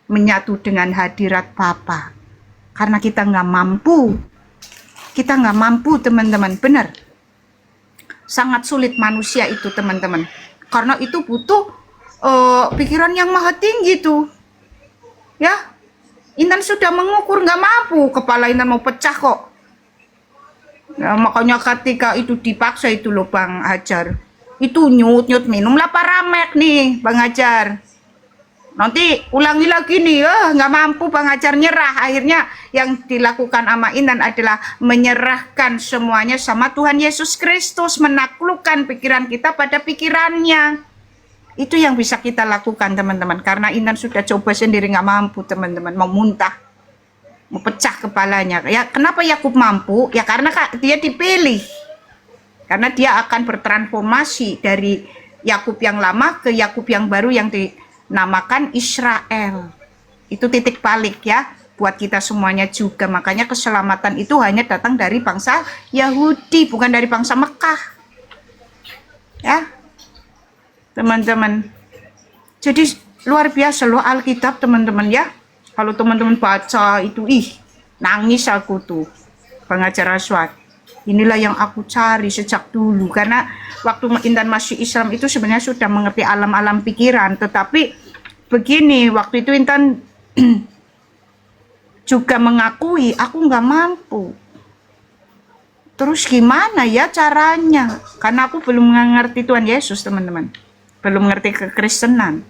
S1: menyatu dengan hadirat Bapa. Karena kita nggak mampu, teman-teman, benar. Sangat sulit manusia itu, teman-teman. Karena itu butuh pikiran yang maha tinggi tuh. Ya, Intan sudah mengukur nggak mampu, kepala Intan mau pecah kok. Nah, makanya ketika itu dipaksa itu loh Bang Hajar, itu nyut minumlah Paramek nih Bang Hajar. Nanti ulangi lagi nih, nggak mampu Bang Hajar, nyerah. Akhirnya yang dilakukan sama Intan adalah menyerahkan semuanya sama Tuhan Yesus Kristus, menaklukkan pikiran kita pada pikirannya. Itu yang bisa kita lakukan, teman-teman. Karena Intan sudah coba sendiri nggak mampu, teman-teman, mau muntah, mau pecah kepalanya. Ya, kenapa Yakub mampu? Ya karena dia dipilih. Karena dia akan bertransformasi dari Yakub yang lama ke Yakub yang baru yang dinamakan Israel. Itu titik balik ya buat kita semuanya juga. Makanya keselamatan itu hanya datang dari bangsa Yahudi, bukan dari bangsa Mekah. Ya, teman-teman. Jadi luar biasa loh Alkitab, teman-teman ya. Kalau teman-teman baca itu, nangis aku tuh, Bang Hajar Aswad. Inilah yang aku cari sejak dulu. Karena waktu Intan masih Islam itu sebenarnya sudah mengerti alam-alam pikiran. Tetapi begini, waktu itu Intan juga mengakui aku nggak mampu. Terus gimana ya caranya? Karena aku belum mengerti Tuhan Yesus, teman-teman. Belum mengerti kekristenan.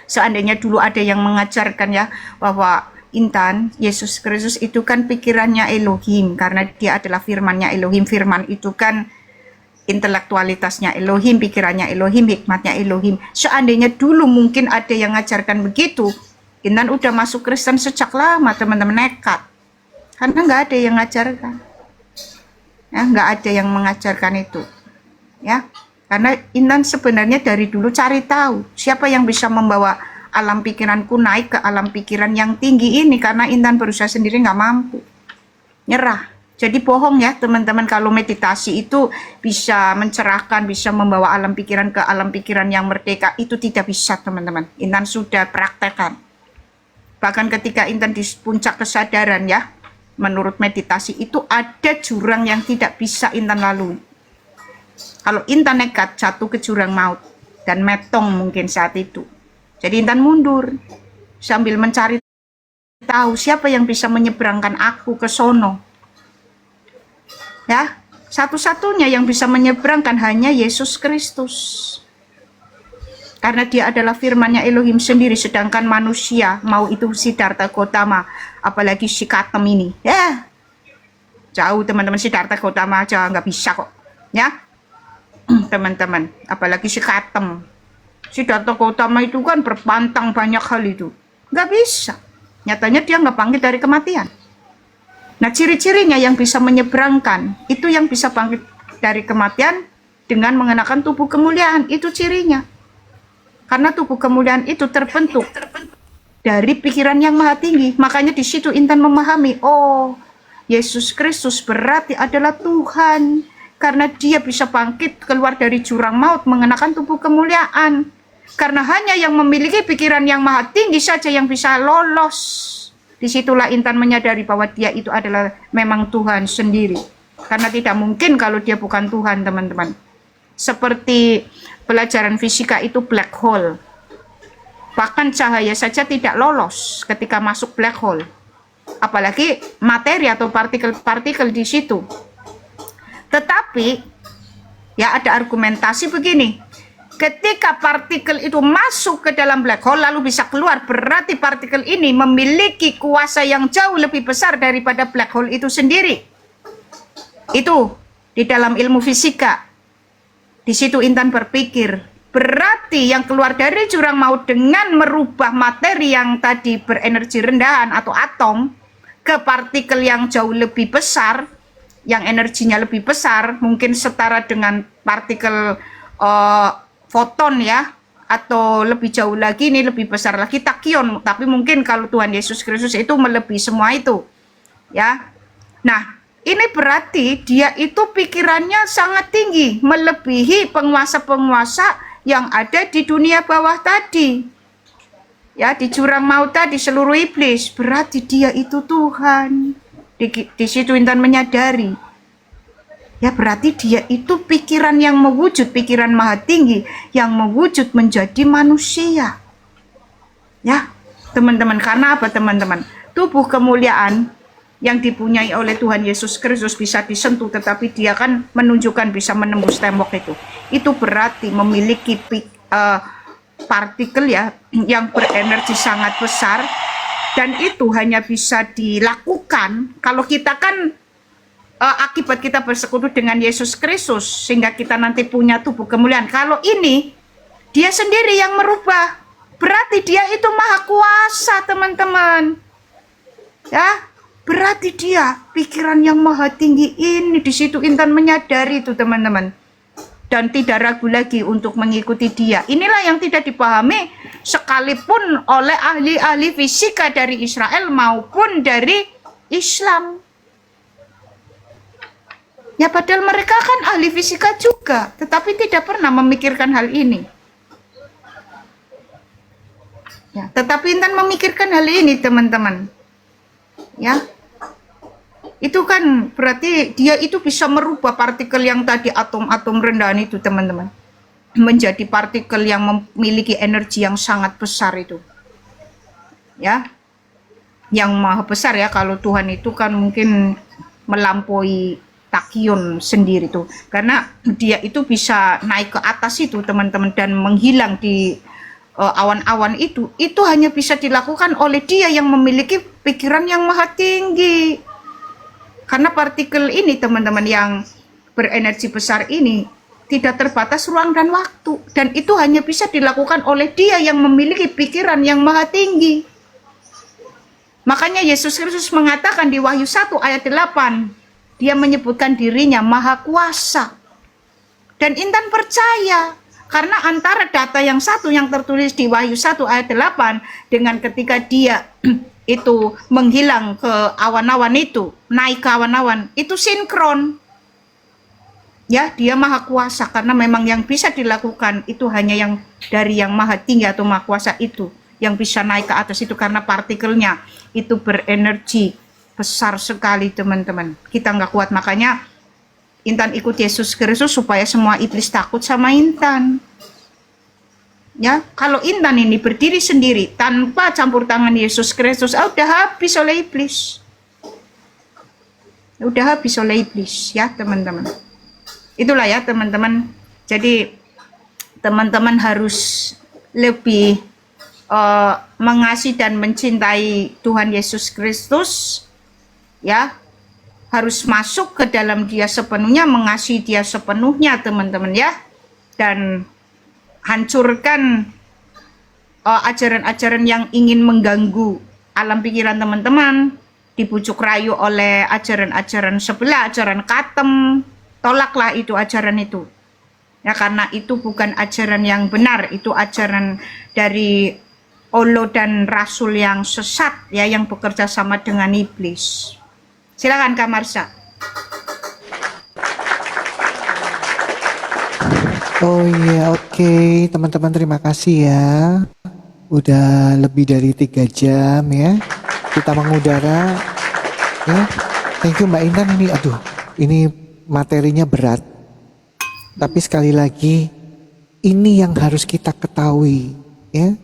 S1: Seandainya dulu ada yang mengajarkan ya bahwa Intan, Yesus Kristus itu kan pikirannya Elohim, karena dia adalah firmannya Elohim. Firman itu kan intelektualitasnya Elohim, pikirannya Elohim, hikmatnya Elohim. Seandainya dulu mungkin ada yang mengajarkan begitu, Intan udah masuk Kristen sejak lama, teman-teman, nekat. Karena nggak ada yang mengajarkan. Ya, nggak ada yang mengajarkan itu. Ya, karena Intan sebenarnya dari dulu cari tahu siapa yang bisa membawa alam pikiranku naik ke alam pikiran yang tinggi ini, karena Intan berusaha sendiri nggak mampu, nyerah. Jadi bohong ya teman-teman kalau meditasi itu bisa mencerahkan, bisa membawa alam pikiran ke alam pikiran yang merdeka. Itu tidak bisa, teman-teman. Intan sudah praktekkan. Bahkan ketika Intan di puncak kesadaran ya, menurut meditasi itu ada jurang yang tidak bisa Intan lalui. Kalau Intan nekat jatuh ke jurang maut dan metong mungkin saat itu. Jadi Intan mundur sambil mencari tahu siapa yang bisa menyeberangkan aku ke sono. Ya, satu-satunya yang bisa menyeberangkan hanya Yesus Kristus. Karena dia adalah firmannya Elohim sendiri, sedangkan manusia, mau itu Siddhartha Gautama, apalagi si Katem ini. Ya, jauh teman-teman, Siddhartha Gautama aja nggak bisa kok. Ya, teman-teman, apalagi si Katem. Siddhartha Gautama itu kan berpantang banyak hal itu. Nggak bisa. Nyatanya dia nggak bangkit dari kematian. Nah, ciri-cirinya yang bisa menyeberangkan, itu yang bisa bangkit dari kematian dengan mengenakan tubuh kemuliaan. Itu cirinya. Karena tubuh kemuliaan itu terbentuk dari pikiran yang maha tinggi. Makanya di situ Intan memahami, oh, Yesus Kristus berarti adalah Tuhan. Karena dia bisa bangkit keluar dari jurang maut mengenakan tubuh kemuliaan. Karena hanya yang memiliki pikiran yang maha tinggi saja yang bisa lolos. Disitulah Intan menyadari bahwa dia itu adalah memang Tuhan sendiri. Karena tidak mungkin kalau dia bukan Tuhan, teman-teman. Seperti pelajaran fisika itu black hole. Bahkan cahaya saja tidak lolos ketika masuk black hole. Apalagi materi atau partikel-partikel di situ. Tetapi, ya ada argumentasi begini. Ketika partikel itu masuk ke dalam black hole lalu bisa keluar, berarti partikel ini memiliki kuasa yang jauh lebih besar daripada black hole itu sendiri. Itu di dalam ilmu fisika. Di situ Intan berpikir, berarti yang keluar dari jurang maut dengan merubah materi yang tadi berenergi rendahan atau atom ke partikel yang jauh lebih besar, yang energinya lebih besar, mungkin setara dengan partikel foton ya, atau lebih jauh lagi, ini lebih besar lagi takion, tapi mungkin kalau Tuhan Yesus Kristus itu melebihi semua itu ya. Nah, ini berarti dia itu pikirannya sangat tinggi, melebihi penguasa-penguasa yang ada di dunia bawah tadi. Ya, di jurang maut tadi, seluruh iblis. Berarti dia itu Tuhan. Di situ Intan menyadari. Ya, berarti dia itu pikiran yang mewujud, pikiran maha tinggi yang mewujud menjadi manusia. Ya, teman-teman, karena apa teman-teman? Tubuh kemuliaan yang dipunyai oleh Tuhan Yesus Kristus bisa disentuh, tetapi dia kan menunjukkan bisa menembus tembok itu. Itu berarti memiliki partikel ya yang berenergi sangat besar, dan itu hanya bisa dilakukan kalau kita kan akibat kita bersekutu dengan Yesus Kristus sehingga kita nanti punya tubuh kemuliaan. Kalau ini dia sendiri yang merubah, berarti dia itu maha kuasa teman-teman. Ya, berarti dia pikiran yang maha tinggi ini. Di situ Intan menyadari itu teman-teman, dan tidak ragu lagi untuk mengikuti dia. Inilah yang tidak dipahami sekalipun oleh ahli-ahli fisika dari Israel maupun dari Islam. Ya, padahal mereka kan ahli fisika juga, tetapi tidak pernah memikirkan hal ini. Ya, tetapi Intan memikirkan hal ini teman-teman. Ya, itu kan berarti dia itu bisa merubah partikel yang tadi atom-atom rendahan itu teman-teman menjadi partikel yang memiliki energi yang sangat besar itu. Ya, yang maha besar ya. Kalau Tuhan itu kan mungkin melampaui Tachyon sendiri tuh, karena dia itu bisa naik ke atas itu teman-teman dan menghilang di awan-awan itu hanya bisa dilakukan oleh dia yang memiliki pikiran yang maha tinggi. Karena partikel ini teman-teman yang berenergi besar ini tidak terbatas ruang dan waktu, dan itu hanya bisa dilakukan oleh dia yang memiliki pikiran yang maha tinggi. Makanya Yesus Kristus mengatakan di Wahyu 1 ayat 8, dia menyebutkan dirinya maha kuasa. Dan Intan percaya, karena antara data yang satu yang tertulis di Wahyu 1 ayat 8 dengan ketika dia itu menghilang ke awan-awan itu, naik ke awan-awan, itu sinkron. Ya, dia maha kuasa karena memang yang bisa dilakukan itu hanya yang dari yang maha tinggi atau maha kuasa itu yang bisa naik ke atas itu, karena partikelnya itu berenergi besar sekali teman-teman. Kita nggak kuat, makanya Intan ikut Yesus Kristus supaya semua iblis takut sama Intan. Ya, kalau Intan ini berdiri sendiri tanpa campur tangan Yesus Kristus, udah habis oleh iblis. Udah habis oleh iblis ya teman-teman. Itulah ya teman-teman. Jadi teman-teman harus lebih mengasihi dan mencintai Tuhan Yesus Kristus. Ya, harus masuk ke dalam dia sepenuhnya, mengasihi dia sepenuhnya teman-teman ya, dan hancurkan ajaran-ajaran yang ingin mengganggu alam pikiran teman-teman, dibujuk rayu oleh ajaran-ajaran sebelah, ajaran katem. Tolaklah itu ajaran itu ya, karena itu bukan ajaran yang benar, itu ajaran dari Allah dan Rasul yang sesat ya, yang bekerja sama dengan iblis. Silakan Kak Marsha.
S2: Oh iya, oke. Teman-teman terima kasih ya. Udah lebih dari 3 jam ya kita mengudara ya. Thank you Mbak Intan. Ini aduh, ini materinya berat. Tapi sekali lagi ini yang harus kita ketahui ya.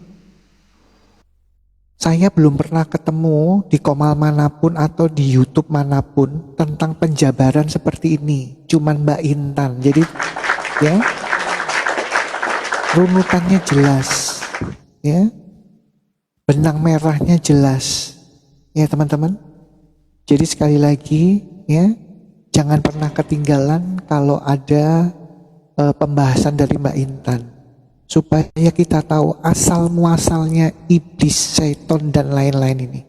S2: Saya belum pernah ketemu di Komal manapun atau di YouTube manapun tentang penjabaran seperti ini. Cuman Mbak Intan. Jadi ya, runutannya jelas ya, benang merahnya jelas ya teman-teman. Jadi sekali lagi ya, jangan pernah ketinggalan kalau ada pembahasan dari Mbak Intan, supaya kita tahu asal muasalnya iblis, setan dan lain-lain ini,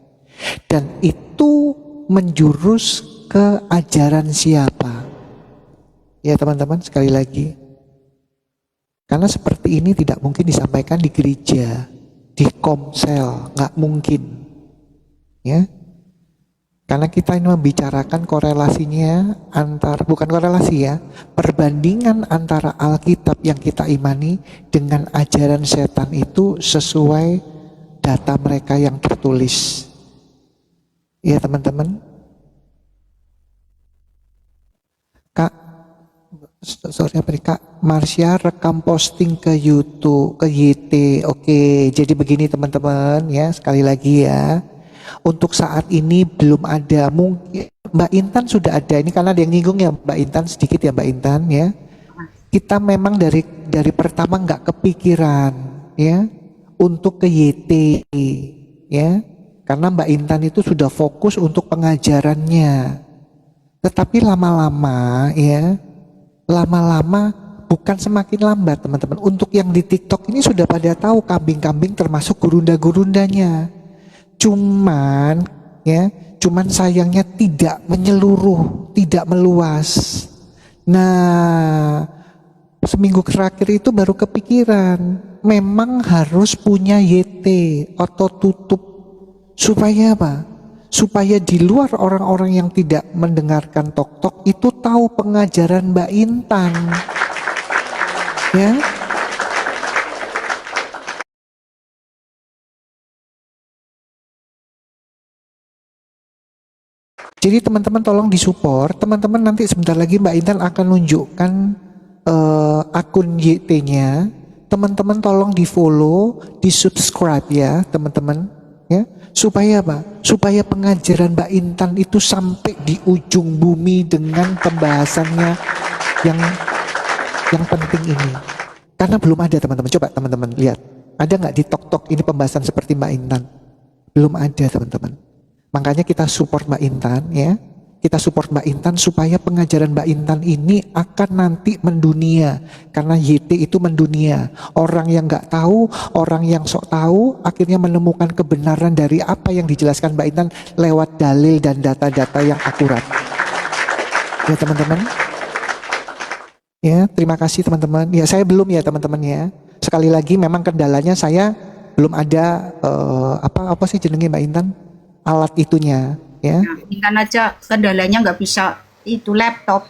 S2: dan itu menjurus ke ajaran siapa ya teman-teman. Sekali lagi, karena seperti ini tidak mungkin disampaikan di gereja, di komsel, nggak mungkin ya. Karena kita ini membicarakan korelasinya bukan korelasi ya, perbandingan antara Alkitab yang kita imani dengan ajaran setan itu sesuai data mereka yang tertulis. Ya teman-teman. Kak, sorry apa nih Kak, Marsha rekam posting ke YouTube, ke YT. Oke, jadi begini teman-teman ya, sekali lagi ya. Untuk saat ini belum ada, mungkin Mbak Intan sudah ada, ini karena ada yang nyinggung ya Mbak Intan, sedikit ya Mbak Intan ya. Kita memang dari pertama nggak kepikiran ya untuk ke YT ya, karena Mbak Intan itu sudah fokus untuk pengajarannya. Tetapi lama-lama ya, lama-lama bukan semakin lambat teman-teman. Untuk yang di TikTok ini sudah pada tahu kambing-kambing termasuk gurunda-gurundanya. Cuman sayangnya tidak menyeluruh, tidak meluas. Nah, seminggu terakhir itu baru kepikiran, memang harus punya YT atau tutup. Supaya apa? Supaya di luar orang-orang yang tidak mendengarkan tok-tok itu tahu pengajaran Mbak Intan. Ya. Jadi teman-teman tolong disupport, teman-teman nanti sebentar lagi Mbak Intan akan nunjukkan akun YT-nya, teman-teman tolong di follow, di subscribe ya teman-teman ya, supaya apa? Supaya pengajaran Mbak Intan itu sampai di ujung bumi dengan pembahasannya yang penting ini. Karena belum ada teman-teman, coba teman-teman lihat, ada nggak di tok-tok ini pembahasan seperti Mbak Intan? Belum ada teman-teman. Makanya kita support Mbak Intan ya. Kita support Mbak Intan supaya pengajaran Mbak Intan ini akan nanti mendunia. Karena YT itu mendunia. Orang yang nggak tahu, orang yang sok tahu akhirnya menemukan kebenaran dari apa yang dijelaskan Mbak Intan lewat dalil dan data-data yang akurat. Ya teman-teman. Ya, terima kasih teman-teman. Ya, saya belum ya teman-teman ya. Sekali lagi memang kendalanya saya belum ada apa sih jenenge Mbak Intan? Alat itunya ya.
S1: Nah, Intan aja kendalanya nggak bisa itu laptop.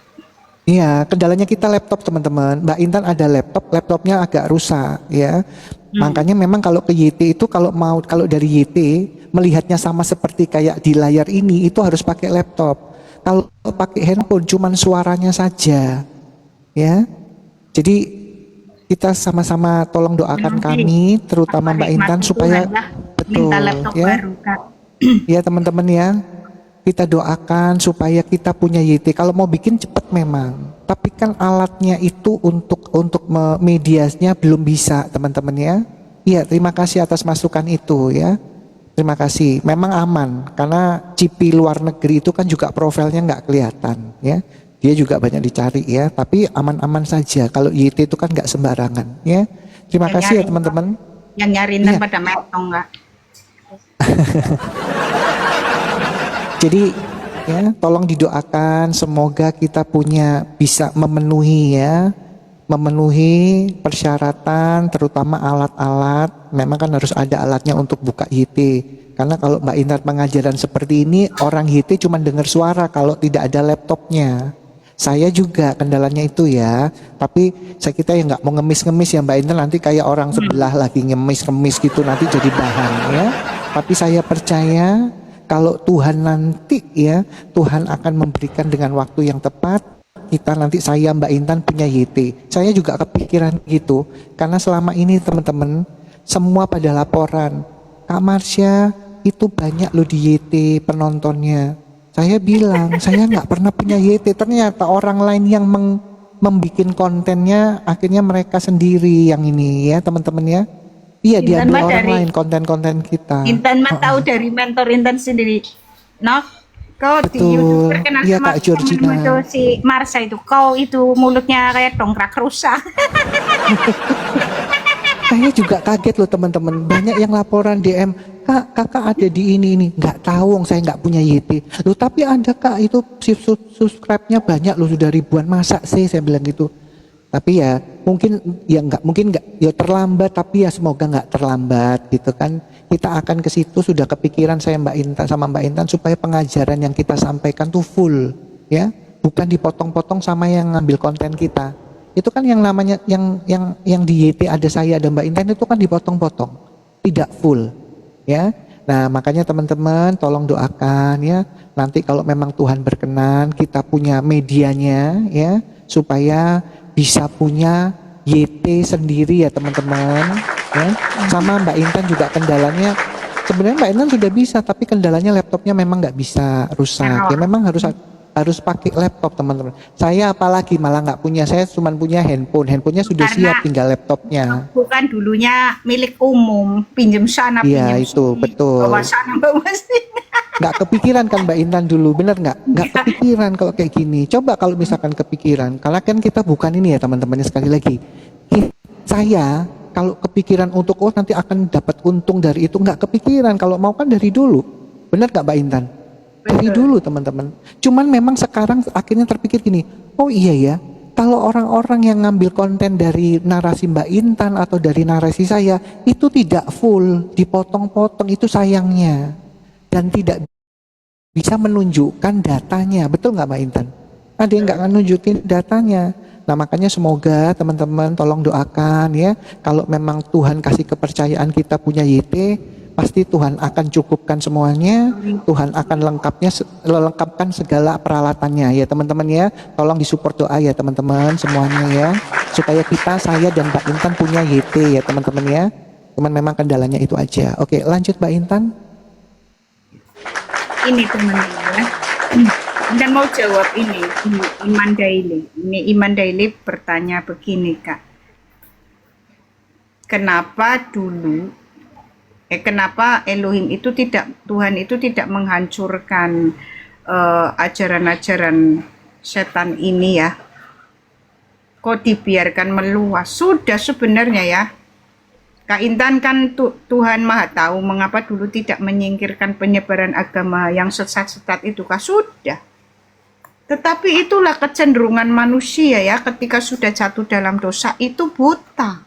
S2: Iya, kendalanya kita laptop teman-teman. Mbak Intan ada laptopnya agak rusak ya. Makanya memang kalau ke YT itu kalau dari YT melihatnya sama seperti kayak di layar ini itu harus pakai laptop. Kalau pakai handphone cuman suaranya saja. Ya. Jadi kita sama-sama tolong doakan kami terutama Mbak Intan supaya betul
S1: minta laptop
S2: ya.
S1: baru Kak.
S2: Ya teman-teman ya, kita doakan supaya kita punya YT. Kalau mau bikin cepat memang, tapi kan alatnya itu untuk mediasnya belum bisa teman-teman ya. Iya, terima kasih atas masukan itu ya. Terima kasih. Memang aman karena CP luar negeri itu kan juga profilnya nggak kelihatan ya. Dia juga banyak dicari ya, tapi aman-aman saja. Kalau YT itu kan nggak sembarangan ya. Terima kasih ya teman-teman.
S1: Yang nyariin
S2: Iya.
S1: pada metong nggak?
S2: Jadi ya tolong didoakan semoga kita bisa memenuhi persyaratan terutama alat-alat. Memang kan harus ada alatnya untuk buka YT. Karena kalau Mbak Intan pengajaran seperti ini orang YT cuma dengar suara kalau tidak ada laptopnya. Saya juga kendalanya itu ya, tapi kita ya nggak mau ngemis-ngemis ya Mbak Intan, nanti kayak orang sebelah lagi ngemis-ngemis gitu nanti jadi bahan ya. Tapi saya percaya kalau Tuhan nanti ya, Tuhan akan memberikan dengan waktu yang tepat. Kita nanti saya Mbak Intan punya YT. Saya juga kepikiran gitu, karena selama ini teman-teman semua pada laporan, Kak Marsha itu banyak loh di YT penontonnya. Saya bilang, saya nggak pernah punya YT. Ternyata orang lain yang membikin kontennya, akhirnya mereka sendiri yang ini ya teman-teman ya. Iya, diambil orang lain konten-konten kita.
S1: Intan mah tahu dari mentor Intan sendiri. Noh, kau di
S2: Betul.
S1: YouTube terkenal
S2: Iya,
S1: sama
S2: Kak Georgina.
S1: temenmu itu si Marsha itu. Kau itu mulutnya kayak dongkrak rusak.
S2: Saya juga kaget loh teman-teman. Banyak yang laporan DM, Kak, kakak ada di ini. Nggak tahu, saya nggak punya YT. Loh tapi ada Kak, itu subscribe-nya banyak loh, sudah ribuan. Masa sih saya bilang gitu. Tapi ya mungkin nggak ya terlambat, tapi ya semoga nggak terlambat gitu kan. Kita akan ke situ, sudah kepikiran saya Mbak Intan sama Mbak Intan supaya pengajaran yang kita sampaikan tuh full ya, bukan dipotong-potong sama yang ngambil konten kita. Itu kan yang namanya yang di YT ada saya ada Mbak Intan itu kan dipotong-potong, tidak full ya. Nah, makanya teman-teman tolong doakan ya. Nanti kalau memang Tuhan berkenan kita punya medianya ya, supaya bisa punya YT sendiri ya teman-teman ya. Sama Mbak Intan juga kendalanya sebenarnya Mbak Intan sudah bisa, tapi kendalanya laptopnya memang nggak bisa, rusak ya, memang harus pakai laptop teman-teman. Saya apalagi malah nggak punya, saya cuma punya handphonenya sudah
S1: Karena
S2: siap, tinggal laptopnya.
S1: bukan dulunya milik umum, pinjam sana
S2: Iya
S1: pinjam
S2: itu
S1: sini,
S2: betul.
S1: bawa sana bawa sini.
S2: Nggak kepikiran kan Mbak Intan dulu, bener nggak kepikiran kalau kayak gini. Coba kalau misalkan kepikiran, karena kan kita bukan ini ya teman-temannya, sekali lagi saya kalau kepikiran untuk nanti akan dapat untung dari itu, nggak kepikiran. Kalau mau kan dari dulu, bener nggak Mbak Intan? Dari dulu teman-teman. Cuman memang sekarang akhirnya terpikir gini, oh iya ya, kalau orang-orang yang ngambil konten dari narasi Mbak Intan atau dari narasi saya itu tidak full, dipotong-potong, itu sayangnya. Dan tidak bisa menunjukkan datanya, betul nggak Mbak Intan? Ada yang nggak nunjukin datanya. Nah makanya semoga teman-teman tolong doakan ya, kalau memang Tuhan kasih kepercayaan kita punya YT, pasti Tuhan akan cukupkan semuanya, Tuhan akan lengkapkan segala peralatannya ya teman-teman ya. Tolong disupport doa ya teman-teman semuanya ya, supaya kita, saya dan Mbak Intan punya YT ya teman-teman ya. Cuman memang kendalanya itu aja. Oke lanjut Mbak Intan.
S1: Ini teman-teman, dan mau jawab ini Iman Daily. Ini Iman Daily bertanya begini Kak, kenapa Elohim itu Tuhan itu tidak menghancurkan ajaran-ajaran setan ini ya, kok dibiarkan meluas? Sudah sebenarnya ya Kak Intan, kan Tuhan Maha Tahu, mengapa dulu tidak menyingkirkan penyebaran agama yang sesat-sesat itu Kak? Sudah. Tetapi itulah kecenderungan manusia ya, ketika sudah jatuh dalam dosa itu buta.